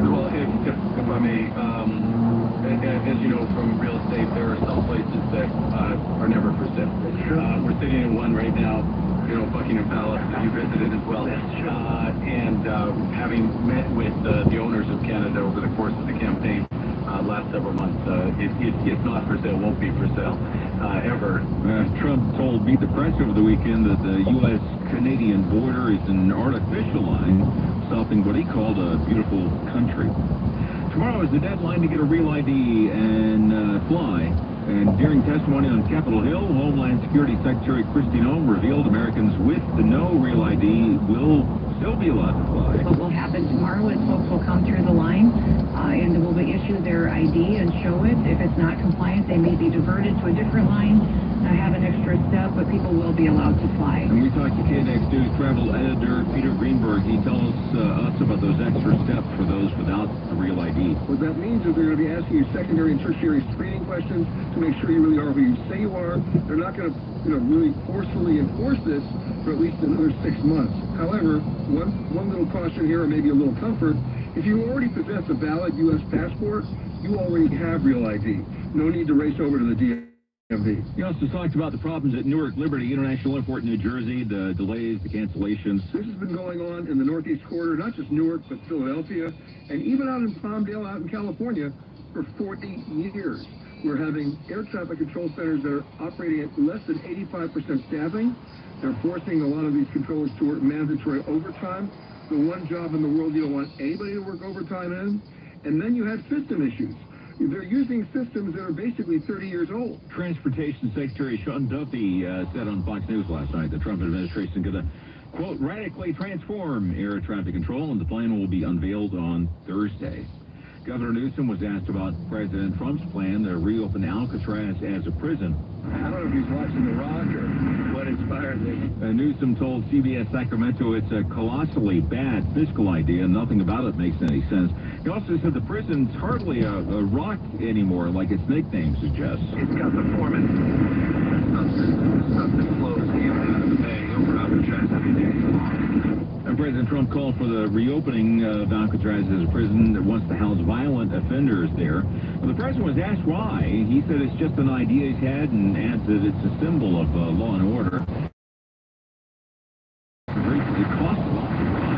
Well, if I may, as you know from real estate, there are some places that are never for sale. We're sitting in one right now, Buckingham Palace, that you visited as well. And having met with the owners of Canada over the course of the campaign last several months, it's not for sale, won't be for sale ever. Trump told Meet the Press over the weekend that the U.S.-Canadian border is an artificial line, stopping what he called a beautiful country. Tomorrow is the deadline to get a real ID and fly. And during testimony on Capitol Hill, Homeland Security Secretary Kristi Noem revealed Americans with the no real ID will still be allowed to fly. What will happen tomorrow is folks will come through the line and will be issued their ID and show it. If it's not compliant, they may be diverted to a different line, have an extra step, but people will be allowed to fly. And we talked to KNX News travel editor Peter Greenberg. He tells us about those extra steps for those without a real ID. What that means is they're going to be asking you secondary and tertiary screening questions to make sure you really are who you say you are. They're not going to, really forcefully enforce this for at least another 6 months. However, one little caution here, or maybe a little comfort, if you already possess a valid U.S. passport, you already have real ID. No need to race over to the He also talked about the problems at Newark Liberty International Airport in New Jersey, the delays, the cancellations. This has been going on in the Northeast Corridor, not just Newark, but Philadelphia, and even out in Palmdale, out in California, for 40 years. We're having air traffic control centers that are operating at less than 85% staffing. They're forcing a lot of these controllers to work mandatory overtime, the one job in the world you don't want anybody to work overtime in. And then you have system issues. They're using systems that are basically 30 years old. Transportation Secretary Sean Duffy said on Fox News last night the Trump administration is going to, quote, radically transform air traffic control, and the plan will be unveiled on Thursday. Governor Newsom was asked about President Trump's plan to reopen Alcatraz as a prison. I don't know if he's watching The Rock or what inspired this. Newsom told CBS Sacramento it's a colossally bad fiscal idea. Nothing about it makes any sense. He also said the prison's hardly a rock anymore, like its nickname suggests. It's got the foreman. Stuff that flows in out of the bay over Alcatraz every day. And President Trump called for the reopening of Alcatraz as a prison that wants to house violent offenders there. Well, the president was asked why. He said it's just an idea he's had and adds that it's a symbol of law and order. It costs a lot to run.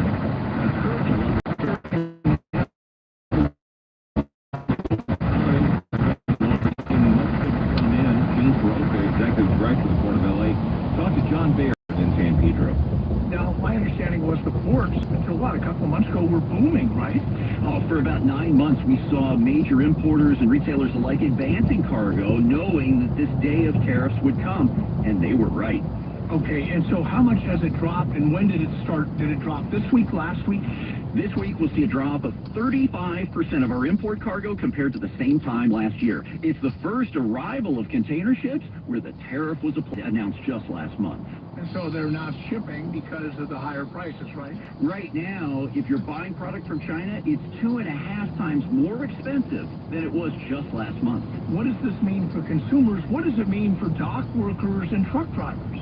Gene Soroka, executive director of the Port of L.A., talked to John Baird in San Pedro. Now, my understanding was the ports, until what, a couple of months ago, were booming, right? Oh, for about 9 months, we saw major importers and retailers alike advancing cargo, knowing that this day of tariffs would come, and they were right. Okay, and so how much has it dropped, and when did it start? Did it drop this week, last week? This week, we'll see a drop of 35% of our import cargo compared to the same time last year. It's the first arrival of container ships where the tariff was announced just last month. And so they're not shipping because of the higher prices, right? Right now, if you're buying product from China, it's 2.5 times more expensive than it was just last month. What does this mean for consumers? What does it mean for dock workers and truck drivers?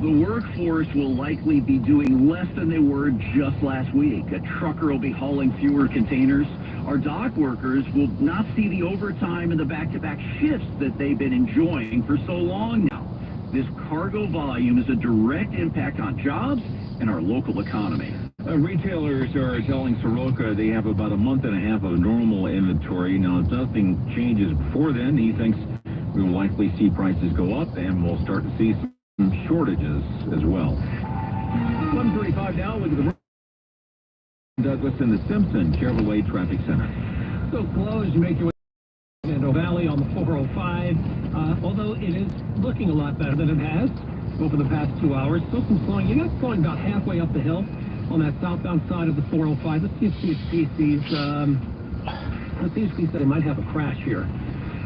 The workforce will likely be doing less than they were just last week. A trucker will be hauling fewer containers. Our dock workers will not see the overtime and the back-to-back shifts that they've been enjoying for so long now. This cargo volume is a direct impact on jobs and our local economy. Retailers are telling Soroka they have about a month and a half of normal inventory. Now, if nothing changes before then, he thinks we will likely see prices go up and we'll start to see some shortages as well. 1:35 now. Look at the Douglas in the Simpson Chevrolet Traffic Center. So close, you make your way to Shenandoah Valley on the 405. Although it is looking a lot better than it has over the past 2 hours. Still some slowing. You got slowing about halfway up the hill on that southbound side of the 405. Let's see if CSP said they might have a crash here.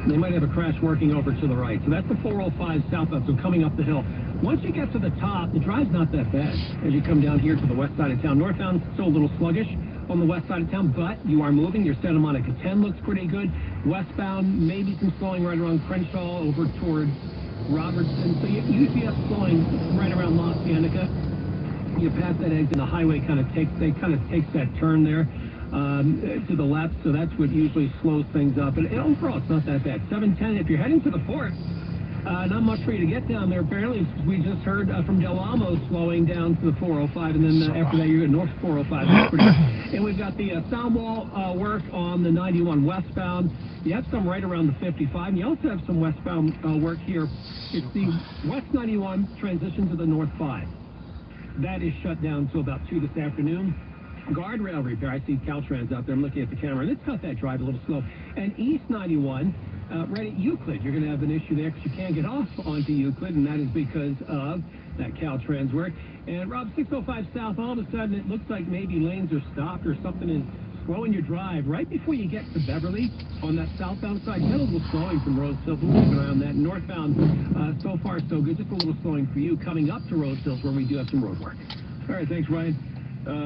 They might have a crash working over to the right. So that's the 405 southbound, so coming up the hill. Once you get to the top, the drive's not that bad as you come down here to the west side of town. Northbound, still a little sluggish on the west side of town, but you are moving. Your Santa Monica 10 looks pretty good. Westbound, maybe some slowing right around Crenshaw over towards Robertson. So you usually have slowing right around La Cienega. You pass that exit, and the highway kind of takes that turn there to the left, so that's what usually slows things up. And overall, it's not that bad. 710, if you're heading to the fort, not much for you to get down there. Apparently, we just heard from Del Amo slowing down to the 405, and then after that, you're at North 405. That's pretty good. And we've got the sound wall work on the 91 westbound. You have some right around the 55, and you also have some westbound work here. It's the West 91 transition to the North 5. That is shut down until about 2 this afternoon. Guardrail repair. I see Caltrans out there. I'm looking at the camera, and it's got that drive a little slow. And East 91, right at Euclid, you're going to have an issue there because you can't get off onto Euclid, and that is because of that Caltrans work. And Rob, 605 South, all of a sudden it looks like maybe lanes are stopped or something is slowing your drive right before you get to Beverly on that southbound side. Get a little slowing from Rose Hills. We'll keep an eye on that. Northbound, so far so good. Just a little slowing for you coming up to Rose Hills where we do have some road work. All right, thanks, Ryan.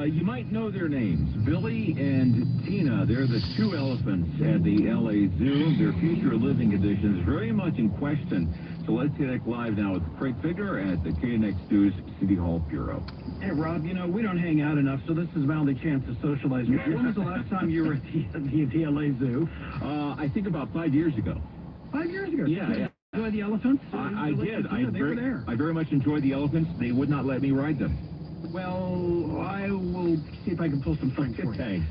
You might know their names, Billy and Tina. They're the two elephants at the LA Zoo. Their future living conditions very much in question. So let's connect live now with Craig Figger at the KNX News City Hall Bureau. Hey, Rob, you know, we don't hang out enough, so this is my only chance to socialize with you. When was the last time you were at the LA Zoo? I think about 5 years ago. 5 years ago? Yeah. Enjoy the elephants? I did. They were there. I very much enjoyed the elephants. They would not let me ride them. Well, I will see if I can pull some strings for you.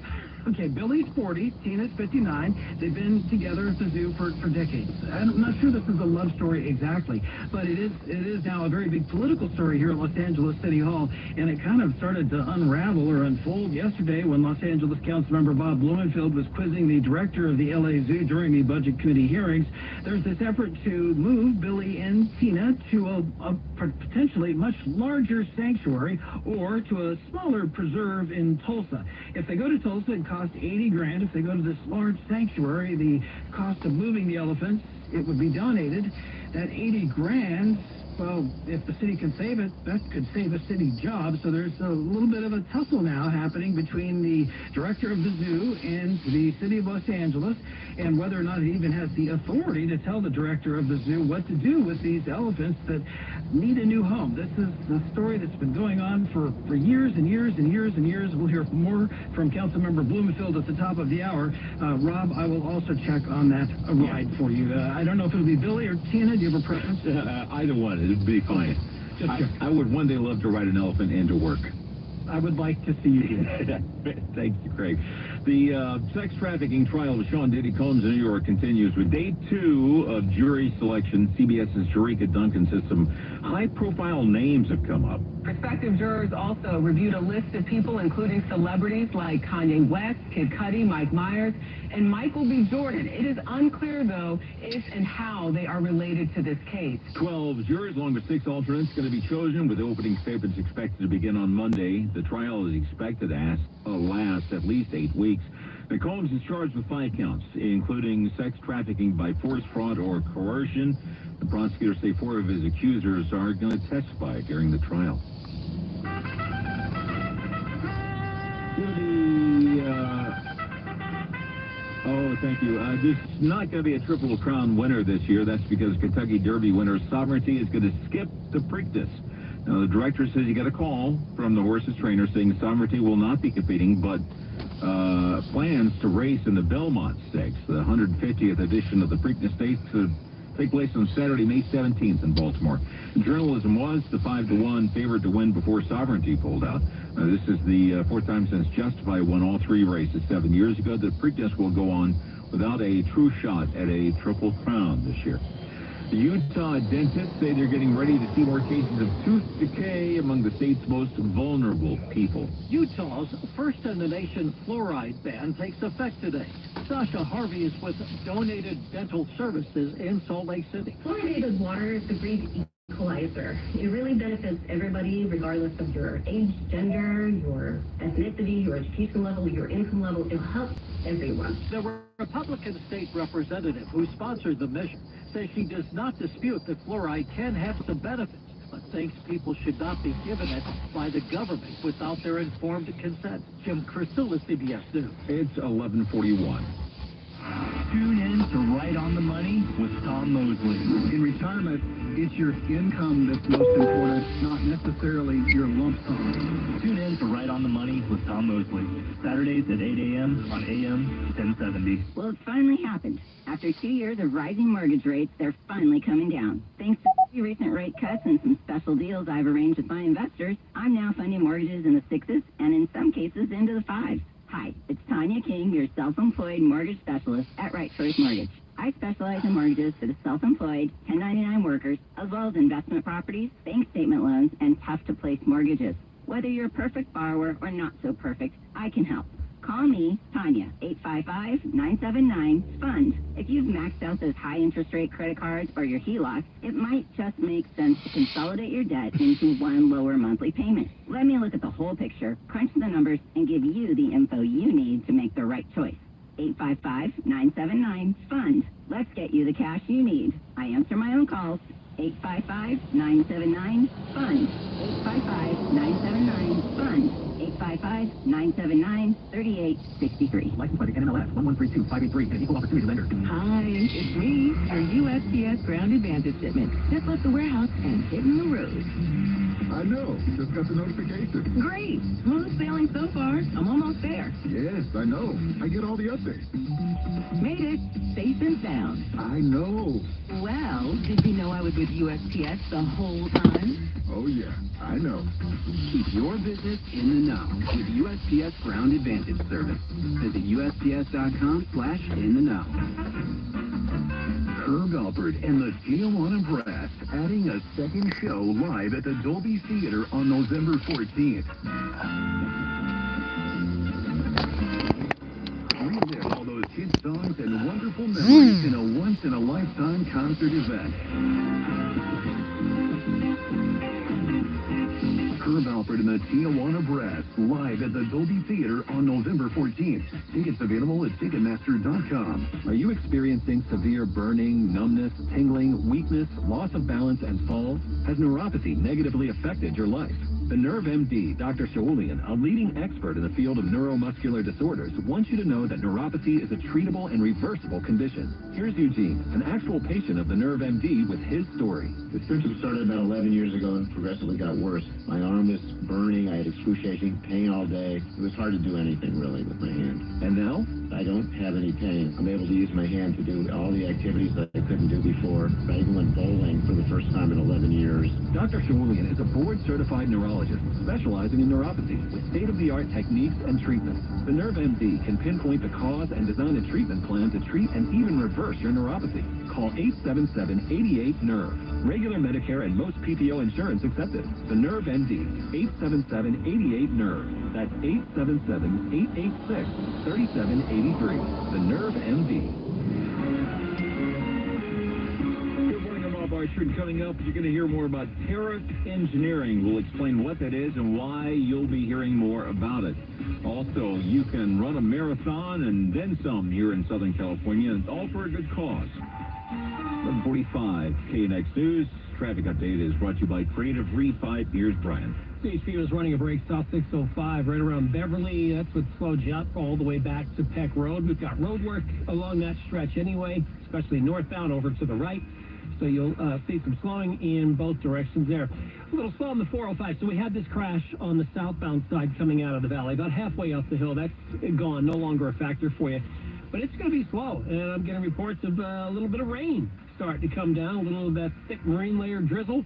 Okay, Billy's 40, Tina's 59. They've been together at the zoo for decades. I'm not sure this is a love story exactly, but it is now a very big political story here at Los Angeles City Hall, and it kind of started to unravel or unfold yesterday when Los Angeles Councilmember Bob Blumenfield was quizzing the director of the LA Zoo during the Budget Committee hearings. There's this effort to move Billy and Tina to a potentially much larger sanctuary or to a smaller preserve in Tulsa. If they go to Tulsa, it cost $80,000. If they go to this large sanctuary, the cost of moving the elephants, it would be donated. That $80,000, well, if the city can save it, that could save a city job. So there's a little bit of a tussle now happening between the director of the zoo and the city of Los Angeles, and whether or not it even has the authority to tell the director of the zoo what to do with these elephants that need a new home. This is the story that's been going on for years and years and years and years. We'll hear more from Councilmember Blumenfield at the top of the hour. Rob, I will also check on that ride for you. I don't know if it'll be Billy or Tina. Do you have a preference? Either one. It'd be fine. I would one day love to ride an elephant and to work. I would like to see you do that. Thank you, Craig. The sex trafficking trial of Sean Diddy Combs in New York continues with day 2 of jury selection. CBS's Sharika Duncan says some high-profile names have come up. Prospective jurors also reviewed a list of people, including celebrities like Kanye West, Kid Cudi, Mike Myers, and Michael B. Jordan. It is unclear, though, if and how they are related to this case. 12 jurors, along with 6 alternates, going to be chosen, with opening statements expected to begin on Monday. The trial is expected to last at least 8 weeks. Now, Combs is charged with 5 counts, including sex trafficking by force, fraud, or coercion. The prosecutors say 4 of his accusers are going to testify during the trial. Thank you. There's not going to be a Triple Crown winner this year. That's because Kentucky Derby winner Sovereignty is going to skip the Preakness. Now, the director says he got a call from the horse's trainer saying Sovereignty will not be competing, but plans to race in the Belmont Stakes, the 150th edition of the Preakness Stakes, to take place on Saturday, May 17th in Baltimore. Journalism was the 5-1 favorite to win before Sovereignty pulled out. This is the 4th time since Justify won all 3 races 7 years ago. The Preakness will go on without a true shot at a Triple Crown this year. The Utah dentists say they're getting ready to see more cases of tooth decay among the state's most vulnerable people. Utah's first-in-the-nation fluoride ban takes effect today. Sasha Harvey is with Donated Dental Services in Salt Lake City. Fluoridated water is the great equalizer. It really benefits everybody regardless of your age, gender, your ethnicity, your education level, your income level. It helps everyone. The Republican state representative who sponsored the measure says she does not dispute that fluoride can have some benefits, but thinks people should not be given it by the government without their informed consent. Jim Crisilla, CBS News. It's 11:41. Tune in to Right on the Money with Tom Mosley. In retirement, it's your income that's most important, not necessarily your lump sum. Tune in to Right on the Money with Tom Mosley. Saturdays at 8 a.m. on AM 1070. Well, it's finally happened. After 2 years of rising mortgage rates, they're finally coming down. Thanks to recent rate cuts and some special deals I've arranged with my investors, I'm now funding mortgages in the 6s and in some cases into the 5s. Hi, it's Tanya King, your self-employed mortgage specialist at Right Choice Mortgage. I specialize in mortgages for the self-employed, 1099 workers, as well as investment properties, bank statement loans, and tough-to-place mortgages. Whether you're a perfect borrower or not so perfect, I can help. Call me, Tanya, 855-979-FUND. If you've maxed out those high-interest rate credit cards or your HELOC, it might just make sense to consolidate your debt into one lower monthly payment. Let me look at the whole picture, crunch the numbers, and give you the info you need to make the right choice. 855-979-FUND. Let's get you the cash you need. I answer my own calls. 855-979-FUND. 855-979-FUND. 855-979-3863. Licensed by the NMLS 1132583 and equal opportunity lender. Hi, it's me, your USPS Ground Advantage shipment. Just left the warehouse and hitting the road. I know. Just got the notification. Great. Smooth sailing so far. I'm almost there. Yes, I know. I get all the updates. Made it. Safe and sound. I know. Well, did you know I was with USPS the whole time? Oh, yeah. I know. Keep your business in the know with USPS Ground Advantage Service. Visit USPS.com/in-the-know. Herb Alpert and the Tijuana Brass adding a second show live at the Dolby Theater on November 14th. Relive all those hit songs and wonderful memories in a once-in-a-lifetime concert event. Herb Alpert and the Tijuana Brass live at the Dolby Theater on November 14th. Tickets available at Ticketmaster.com. Are you experiencing severe burning, numbness, tingling, weakness, loss of balance, and falls? Has neuropathy negatively affected your life? The Nerve MD, Dr. Shaulian, a leading expert in the field of neuromuscular disorders, wants you to know that neuropathy is a treatable and reversible condition. Here's Eugene, an actual patient of the Nerve MD, with his story. The symptoms started about 11 years ago and progressively got worse. My arm was burning, I had excruciating pain all day. It was hard to do anything really with my hand. And now? I don't have any pain. I'm able to use my hand to do all the activities that I couldn't do before. I even went bowling for the first time in 11 years. Dr. Shaulian is a board-certified neurologist specializing in neuropathy with state-of-the-art techniques and treatments. The Nerve MD can pinpoint the cause and design a treatment plan to treat and even reverse your neuropathy. Call 877-88-NERVE. Regular Medicare and most PPO insurance accepted. The Nerve MD, 877-88-NERVE. That's 877-886-3783. The Nerve MD. Coming up, you're going to hear more about Terrace Engineering. We'll explain what that is and why you'll be hearing more about it. Also, you can run a marathon and then some here in Southern California, and it's all for a good cause. 11:45 KNX News. Traffic update is brought to you by Creative Repipe. Here's Brian. CHP was running a break south 605 right around Beverly. That's what slowed you up all the way back to Peck Road. We've got road work along that stretch anyway, especially northbound over to the right. So you'll see some slowing in both directions there. A little slow on the 405. So we had this crash on the southbound side coming out of the valley, about halfway up the hill. That's gone, no longer a factor for you. But it's going to be slow, and I'm getting reports of a little bit of rain starting to come down, a little of that thick marine layer drizzle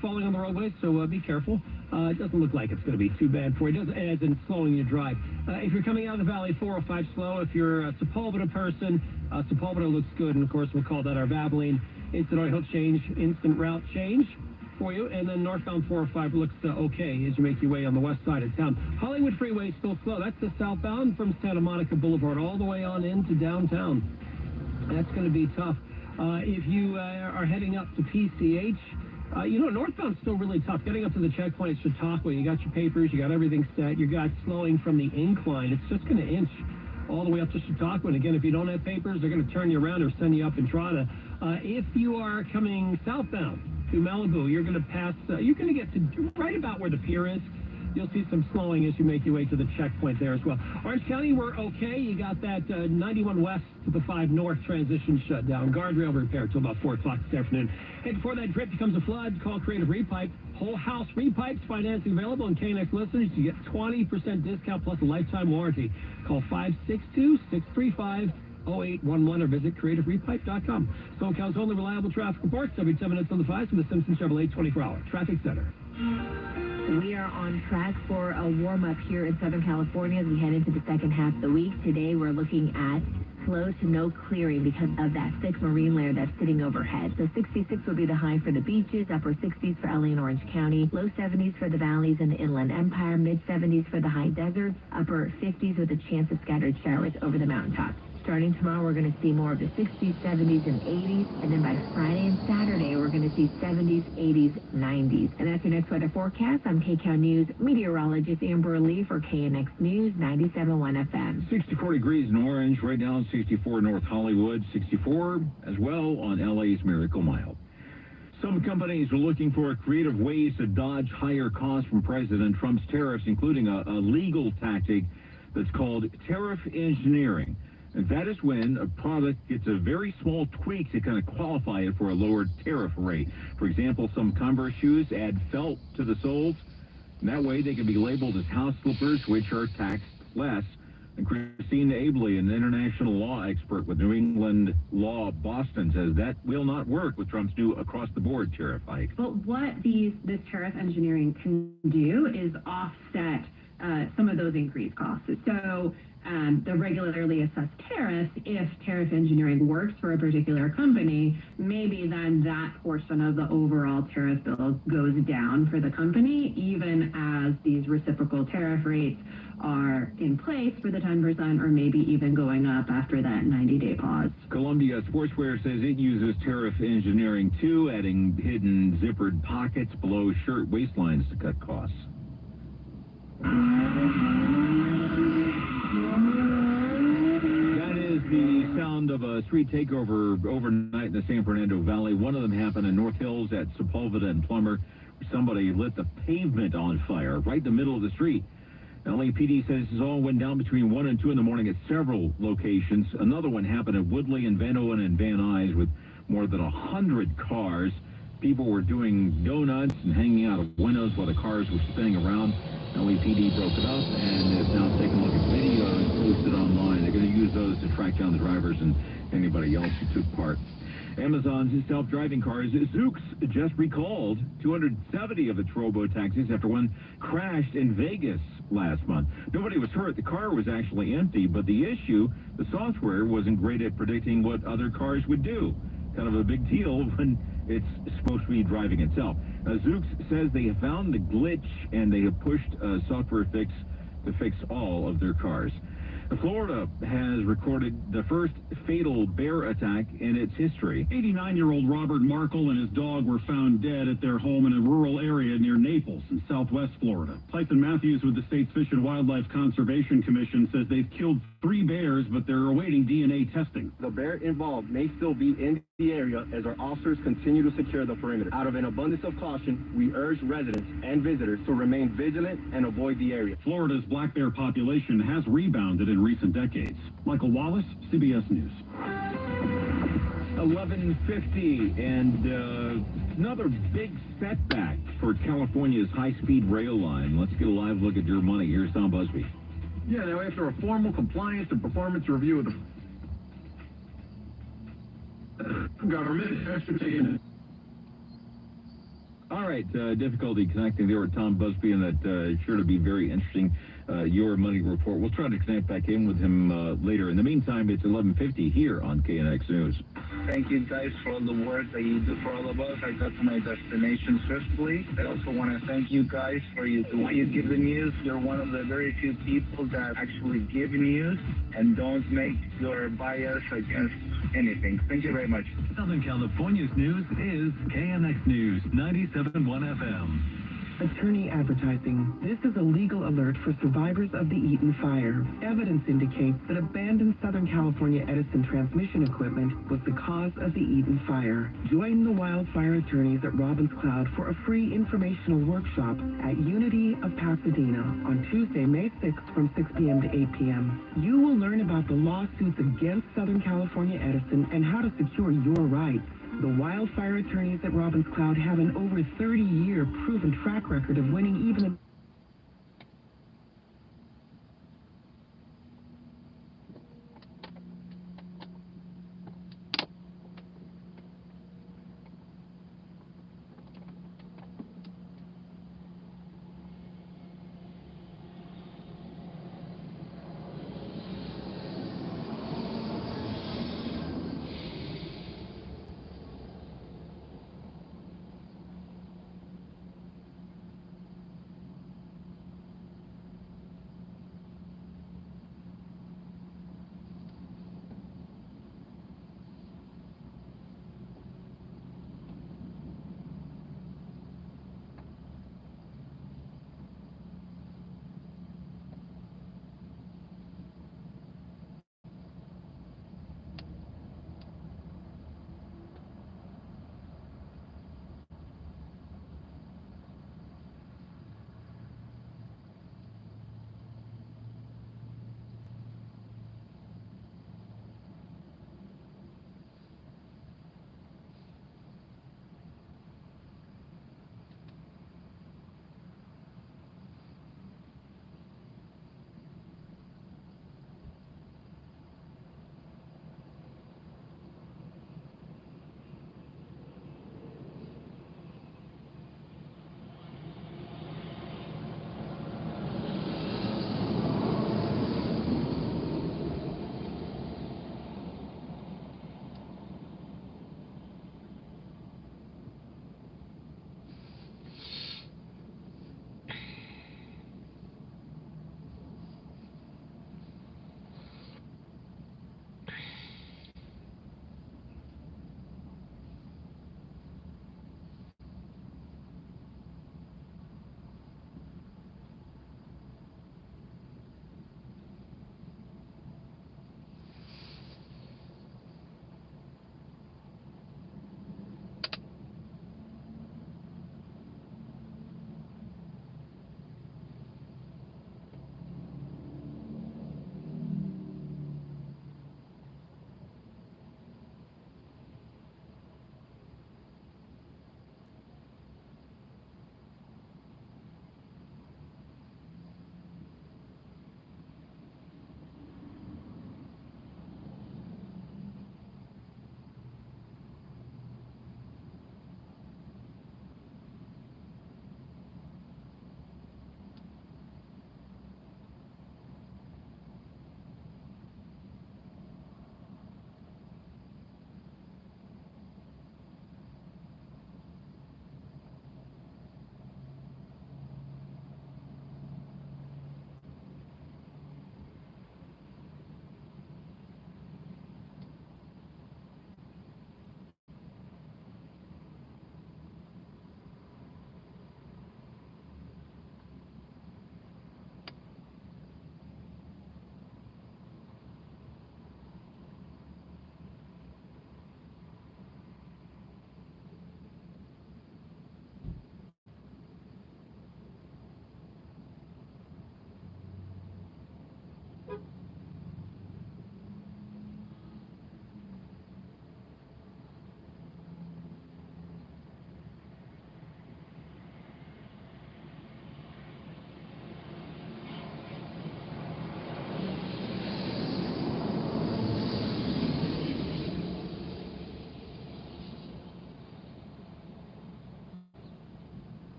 falling on the roadway, so be careful. It doesn't look like it's going to be too bad for you. It doesn't add in slowing your drive. If you're coming out of the valley, 405 slow. If you're a Sepulveda person, Sepulveda looks good, and of course we'll call that our Valvoline instant oil change, instant route change for you. And then northbound 405 looks okay as you make your way on the west side of town. Hollywood Freeway is still slow. That's the southbound from Santa Monica Boulevard all the way on into downtown. That's going to be tough. If you are heading up to PCH, northbound's still really tough. Getting up to the checkpoint at Chautauqua, you got your papers, you got everything set, you got slowing from the incline. It's just going to inch all the way up to Chautauqua. And again, if you don't have papers, they're going to turn you around or send you up Entrada. If you are coming southbound to Malibu, you're going to pass, you're going to get to right about where the pier is. You'll see some slowing as you make your way to the checkpoint there as well. Orange County, we're okay. You got that 91 west to the 5 north transition shut down. Guardrail repair till about 4 o'clock this afternoon. And before that drip becomes a flood, call Creative Repipe. Whole house repipes, financing available. And KNX listeners, you get 20% discount plus a lifetime warranty. Call 562-635-0811 or visit creativerepipe.com. SoCal's only reliable traffic reports every 10 minutes on the 5 from the Simpson Chevrolet 24-hour traffic center. We are on track for a warm-up here in Southern California as we head into the second half of the week. Today we're looking at slow to no clearing because of that thick marine layer that's sitting overhead. So 66 will be the high for the beaches, upper 60s for LA and Orange County, low 70s for the valleys and the Inland Empire, mid-70s for the high deserts, upper 50s with a chance of scattered showers over the mountaintops. Starting tomorrow, we're going to see more of the 60s, 70s, and 80s. And then by Friday and Saturday, we're going to see 70s, 80s, 90s. And that's your next weather forecast. I'm KCAL News meteorologist Amber Lee for KNX News 97.1 FM. 64 degrees in Orange. Right now, 64 North Hollywood. 64 as well on LA's Miracle Mile. Some companies are looking for creative ways to dodge higher costs from President Trump's tariffs, including a legal tactic that's called tariff engineering. And that is when a product gets a very small tweak to kind of qualify it for a lower tariff rate. For example, some Converse shoes add felt to the soles, and that way they can be labeled as house slippers, which are taxed less. And Christine Abley, an international law expert with New England Law Boston, says that will not work with Trump's new across-the-board tariff hike. But what this tariff engineering can do is offset some of those increased costs. So the regularly assessed tariff, if tariff engineering works for a particular company, maybe then that portion of the overall tariff bill goes down for the company, even as these reciprocal tariff rates are in place for the 10% or maybe even going up after that 90-day pause. Columbia Sportswear says it uses tariff engineering too, adding hidden zippered pockets below shirt waistlines to cut costs. That is the sound of a street takeover overnight in the San Fernando Valley. One of them happened in North Hills at Sepulveda and Plummer. Somebody lit the pavement on fire right in the middle of the street. LAPD says this all went down between 1 and 2 in the morning at several locations. Another one happened at Woodley and Van Owen and Van Nuys with more than 100 cars. People were doing donuts and hanging out of windows while the cars were spinning around. LAPD broke it up and is now taking a look at videos posted online. They're going to use those to track down the drivers and anybody else who took part. Amazon's self-driving cars, Zoox, just recalled 270 of its robo-taxis after one crashed in Vegas last month. Nobody was hurt. The car was actually empty, but the issue, the software wasn't great at predicting what other cars would do. Kind of a big deal when it's supposed to be driving itself. Zoox says they have found the glitch and they have pushed a software fix to fix all of their cars. Florida has recorded the first fatal bear attack in its history. 89-year-old Robert Markle and his dog were found dead at their home in a rural area near Naples in southwest Florida. Tyson Matthews with the state's Fish and Wildlife Conservation Commission says they've killed 3 bears, but they're awaiting DNA testing. The bear involved may still be in the area as our officers continue to secure the perimeter. Out of an abundance of caution, we urge residents and visitors to remain vigilant and avoid the area. Florida's black bear population has rebounded in recent decades. Michael Wallace, CBS News. 11:50, and another big setback for California's high-speed rail line. Let's get a live look at your money. Here's Tom Busby. Yeah, now after a formal compliance and performance review of the government, transportation. All right, difficulty connecting there with Tom Busby, and that sure to be very interesting. Your money report. We'll try to connect back in with him later. In the meantime, it's 11:50 here on KNX News. Thank you guys for all the work that you do for all of us. I got to my destination swiftly. I also want to thank you guys for the way you give the news. You're one of the very few people that actually give news and don't make your bias against anything. Thank you very much. Southern California's news is KNX News 97.1 FM. Attorney advertising. This is a legal alert for survivors of the Eaton fire. Evidence indicates that abandoned Southern California Edison transmission equipment was the cause of the Eaton fire. Join the wildfire attorneys at Robbins Cloud for a free informational workshop at Unity of Pasadena on Tuesday, May 6th from 6 p.m. to 8 p.m. You will learn about the lawsuits against Southern California Edison and how to secure your rights. The wildfire attorneys at Robbins Cloud have an over 30-year proven track record of winning even a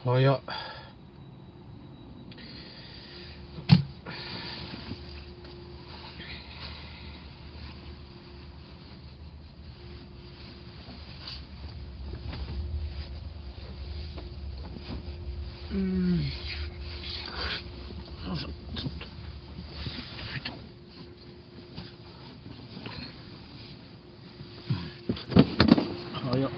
早っ。早っ。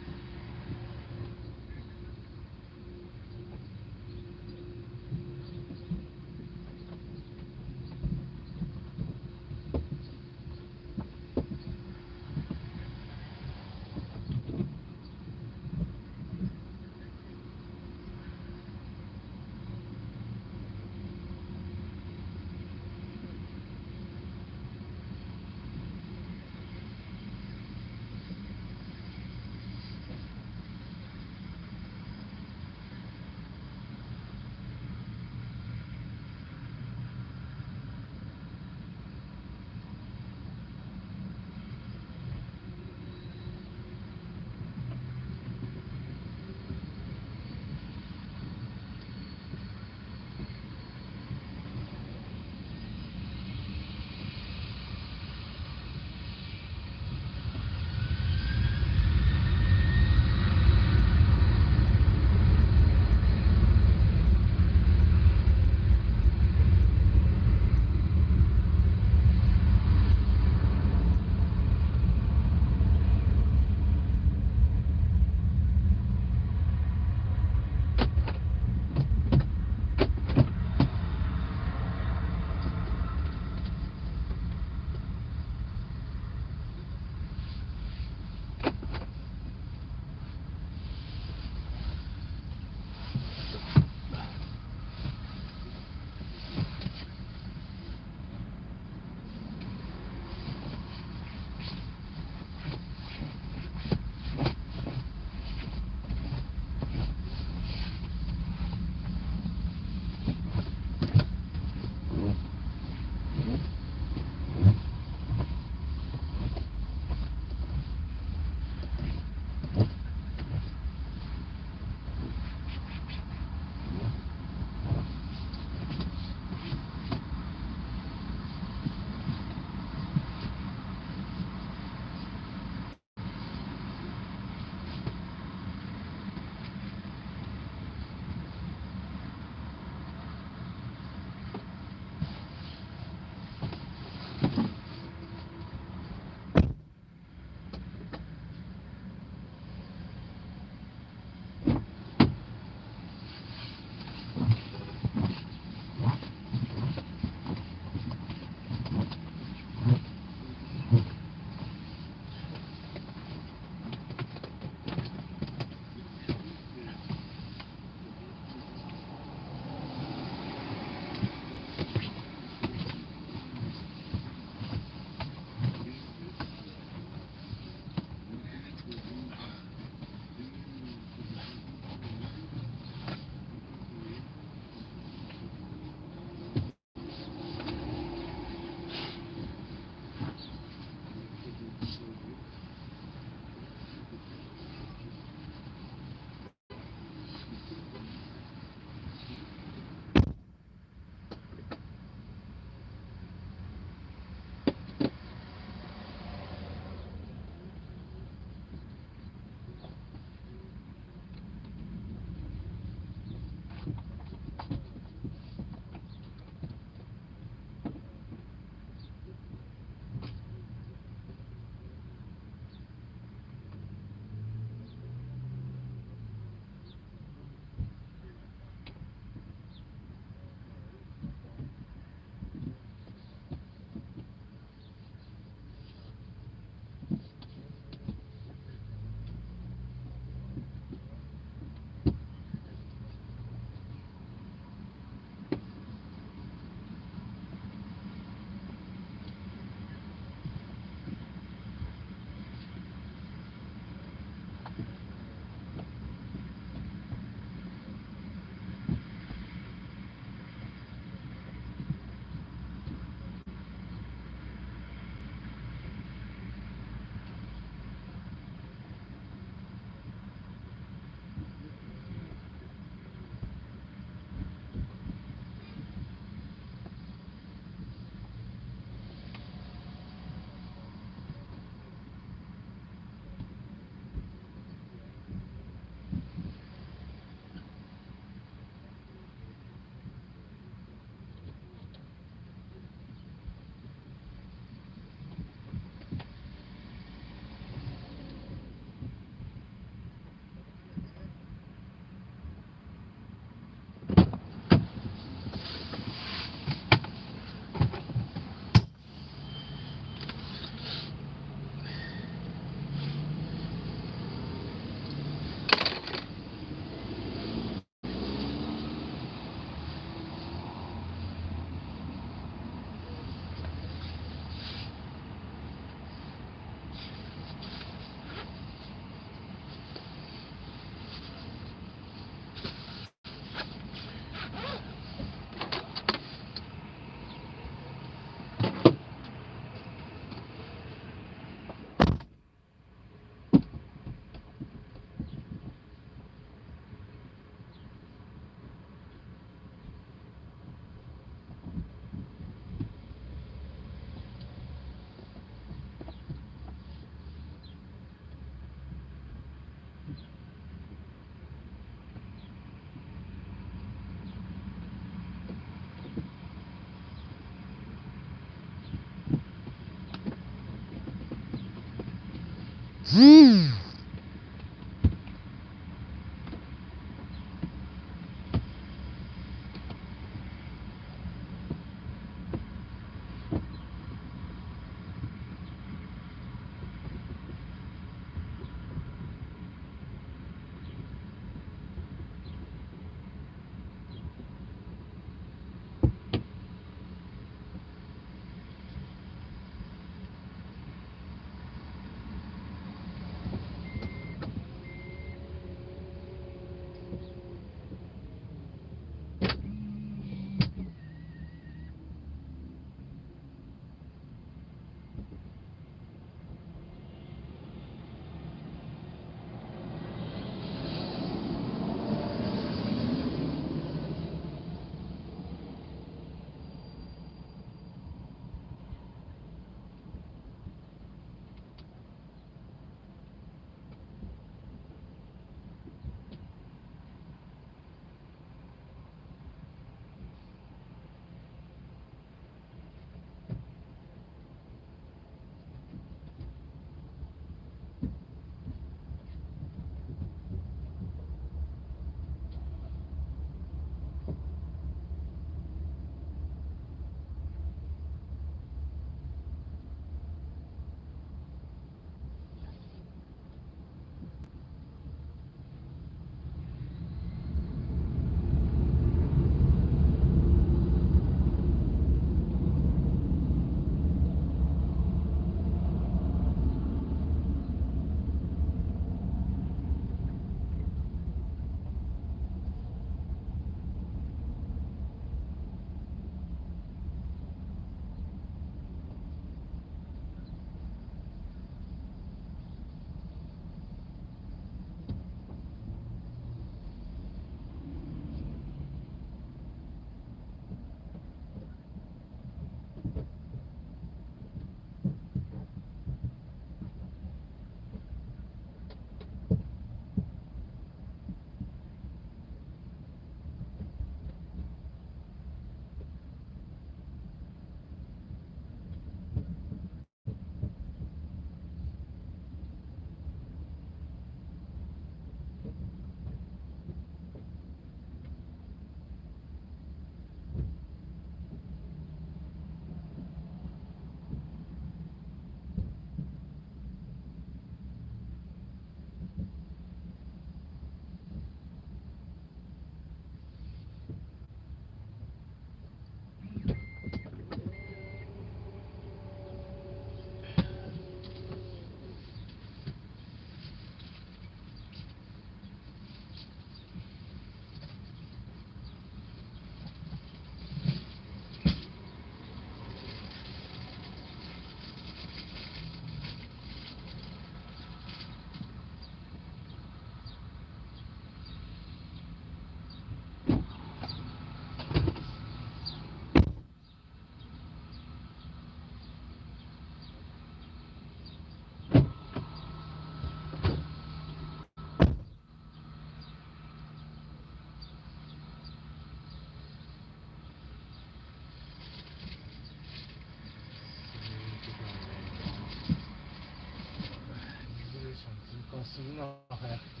するな早くて。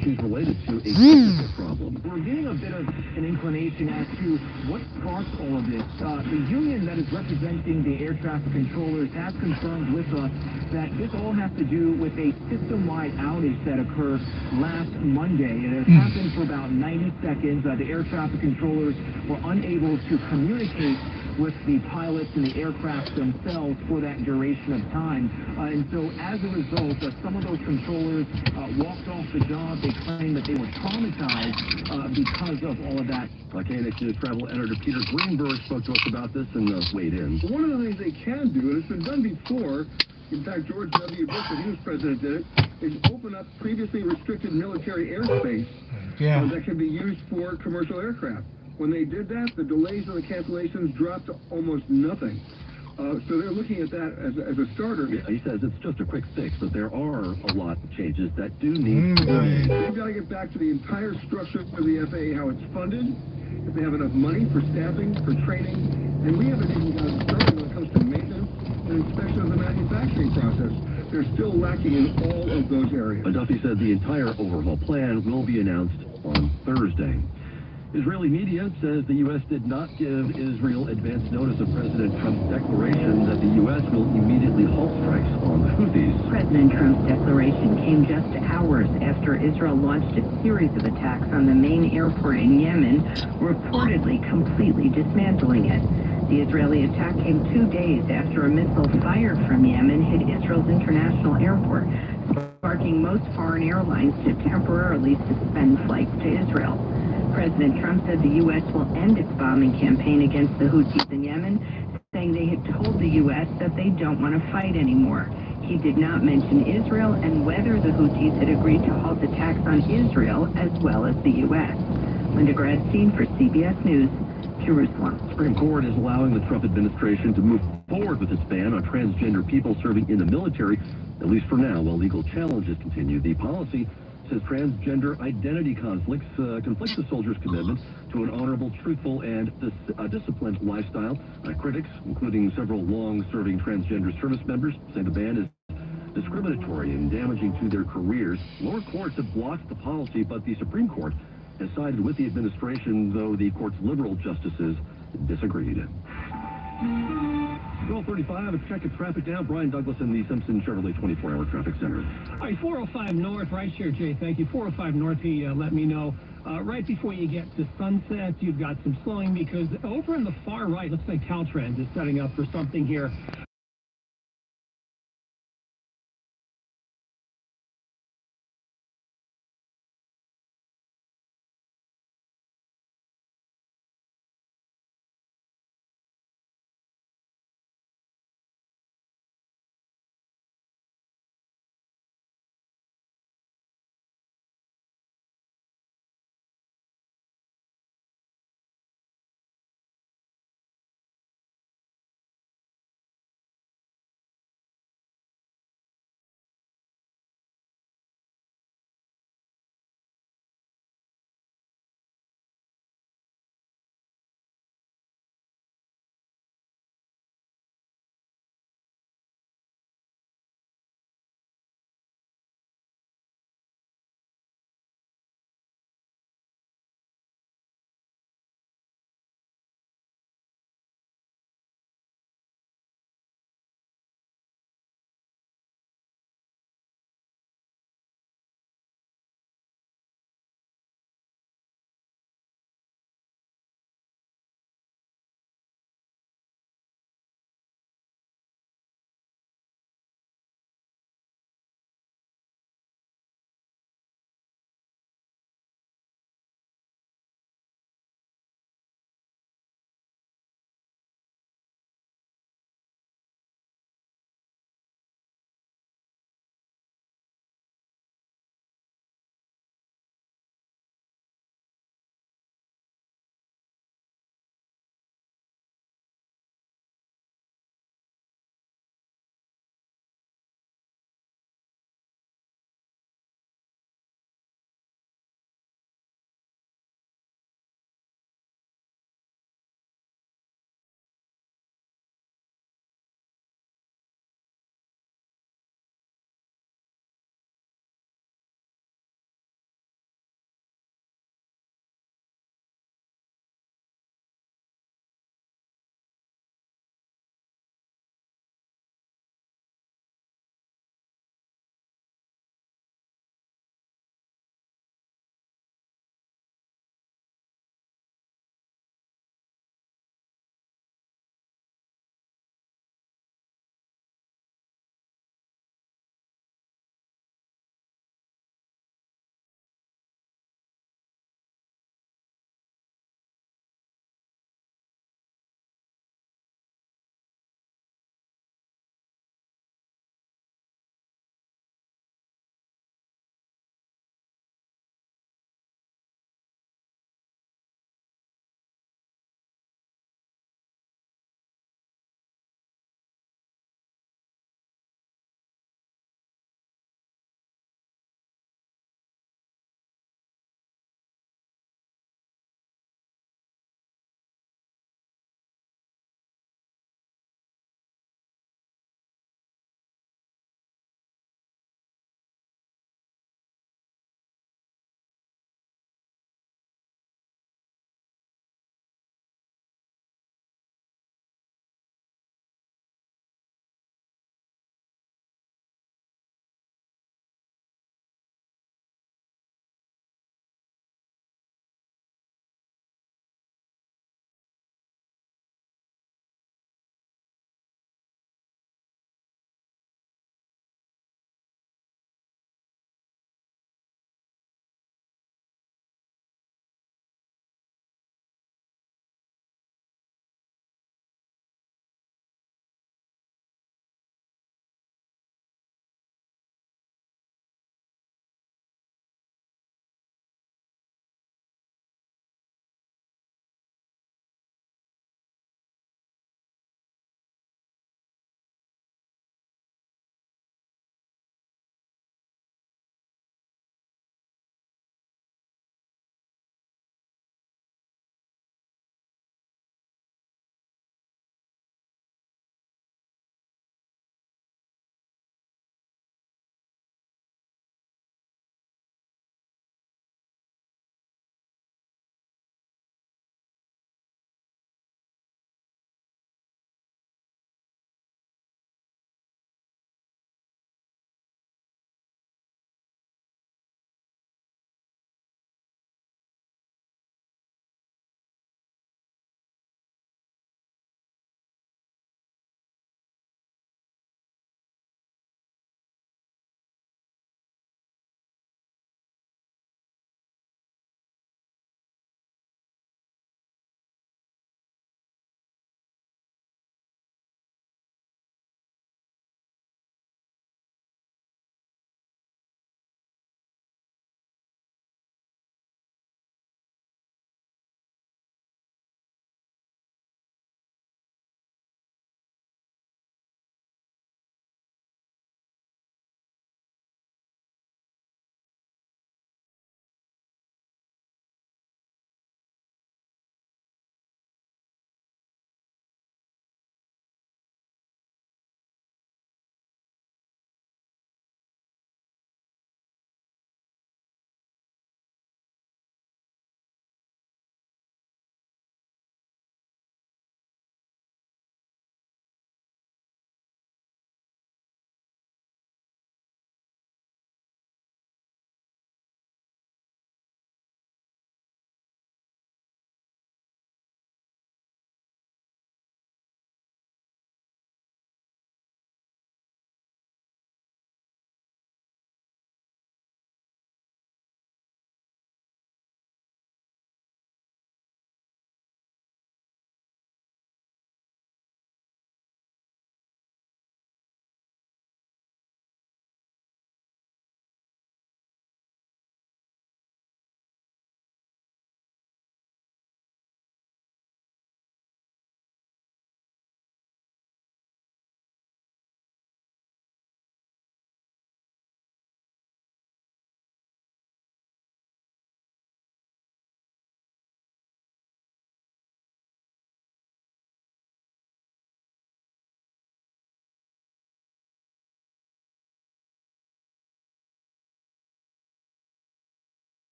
issues related to a technical problem. We're getting a bit of an inclination as to what sparked all of this. The union that is representing the air traffic controllers has confirmed with us that this all has to do with a system-wide outage that occurred last Monday. It has happened for about 90 seconds. The air traffic controllers were unable to communicate with the pilots and the aircraft themselves for that duration of time. And so as a result, some of those controllers walked off the job. They claimed that they were traumatized because of all of that. KNX News travel editor Peter Greenberg spoke to us about this and weighed in. One of the things they can do, and it's been done before, in fact, George W. Bush, when he was president, did it, is open up previously restricted military airspace that can be used for commercial aircraft. When they did that, the delays and the cancellations dropped to almost nothing. So they're looking at that as a starter. Yeah, he says it's just a quick fix, but there are a lot of changes that do need to be made. They've got to get back to the entire structure of the FAA, how it's funded, if they have enough money for staffing, for training, and we haven't even gotten started when it comes to maintenance and inspection of the manufacturing process. They're still lacking in all of those areas. Duffy said the entire overhaul plan will be announced on Thursday. Israeli media says the U.S. did not give Israel advance notice of President Trump's declaration that the U.S. will immediately halt strikes on the Houthis. President Trump's declaration came just hours after Israel launched a series of attacks on the main airport in Yemen, reportedly completely dismantling it. The Israeli attack came 2 days after a missile fired from Yemen hit Israel's international airport, sparking most foreign airlines to temporarily suspend flights to Israel. President Trump said the U.S. will end its bombing campaign against the Houthis in Yemen, saying they had told the U.S. that they don't want to fight anymore. He did not mention Israel and whether the Houthis had agreed to halt attacks on Israel as well as the U.S. Linda Gradstein for CBS News, Jerusalem. The Supreme Court is allowing the Trump administration to move forward with its ban on transgender people serving in the military, at least for now, while legal challenges continue. The policy says transgender identity conflicts the soldiers' commitment to an honorable, truthful, and disciplined lifestyle. Critics, including several long-serving transgender service members, say the ban is discriminatory and damaging to their careers. Lower courts have blocked the policy, but the Supreme Court has sided with the administration, though the court's liberal justices disagreed. 12:35, a check of traffic now. Brian Douglas in the Simpson Chevrolet 24-hour traffic center. All right, 405 North, right here, Jay. Thank you. 405 North, he let me know. Right before you get to Sunset, you've got some slowing because over in the far right, looks like Caltrans is setting up for something here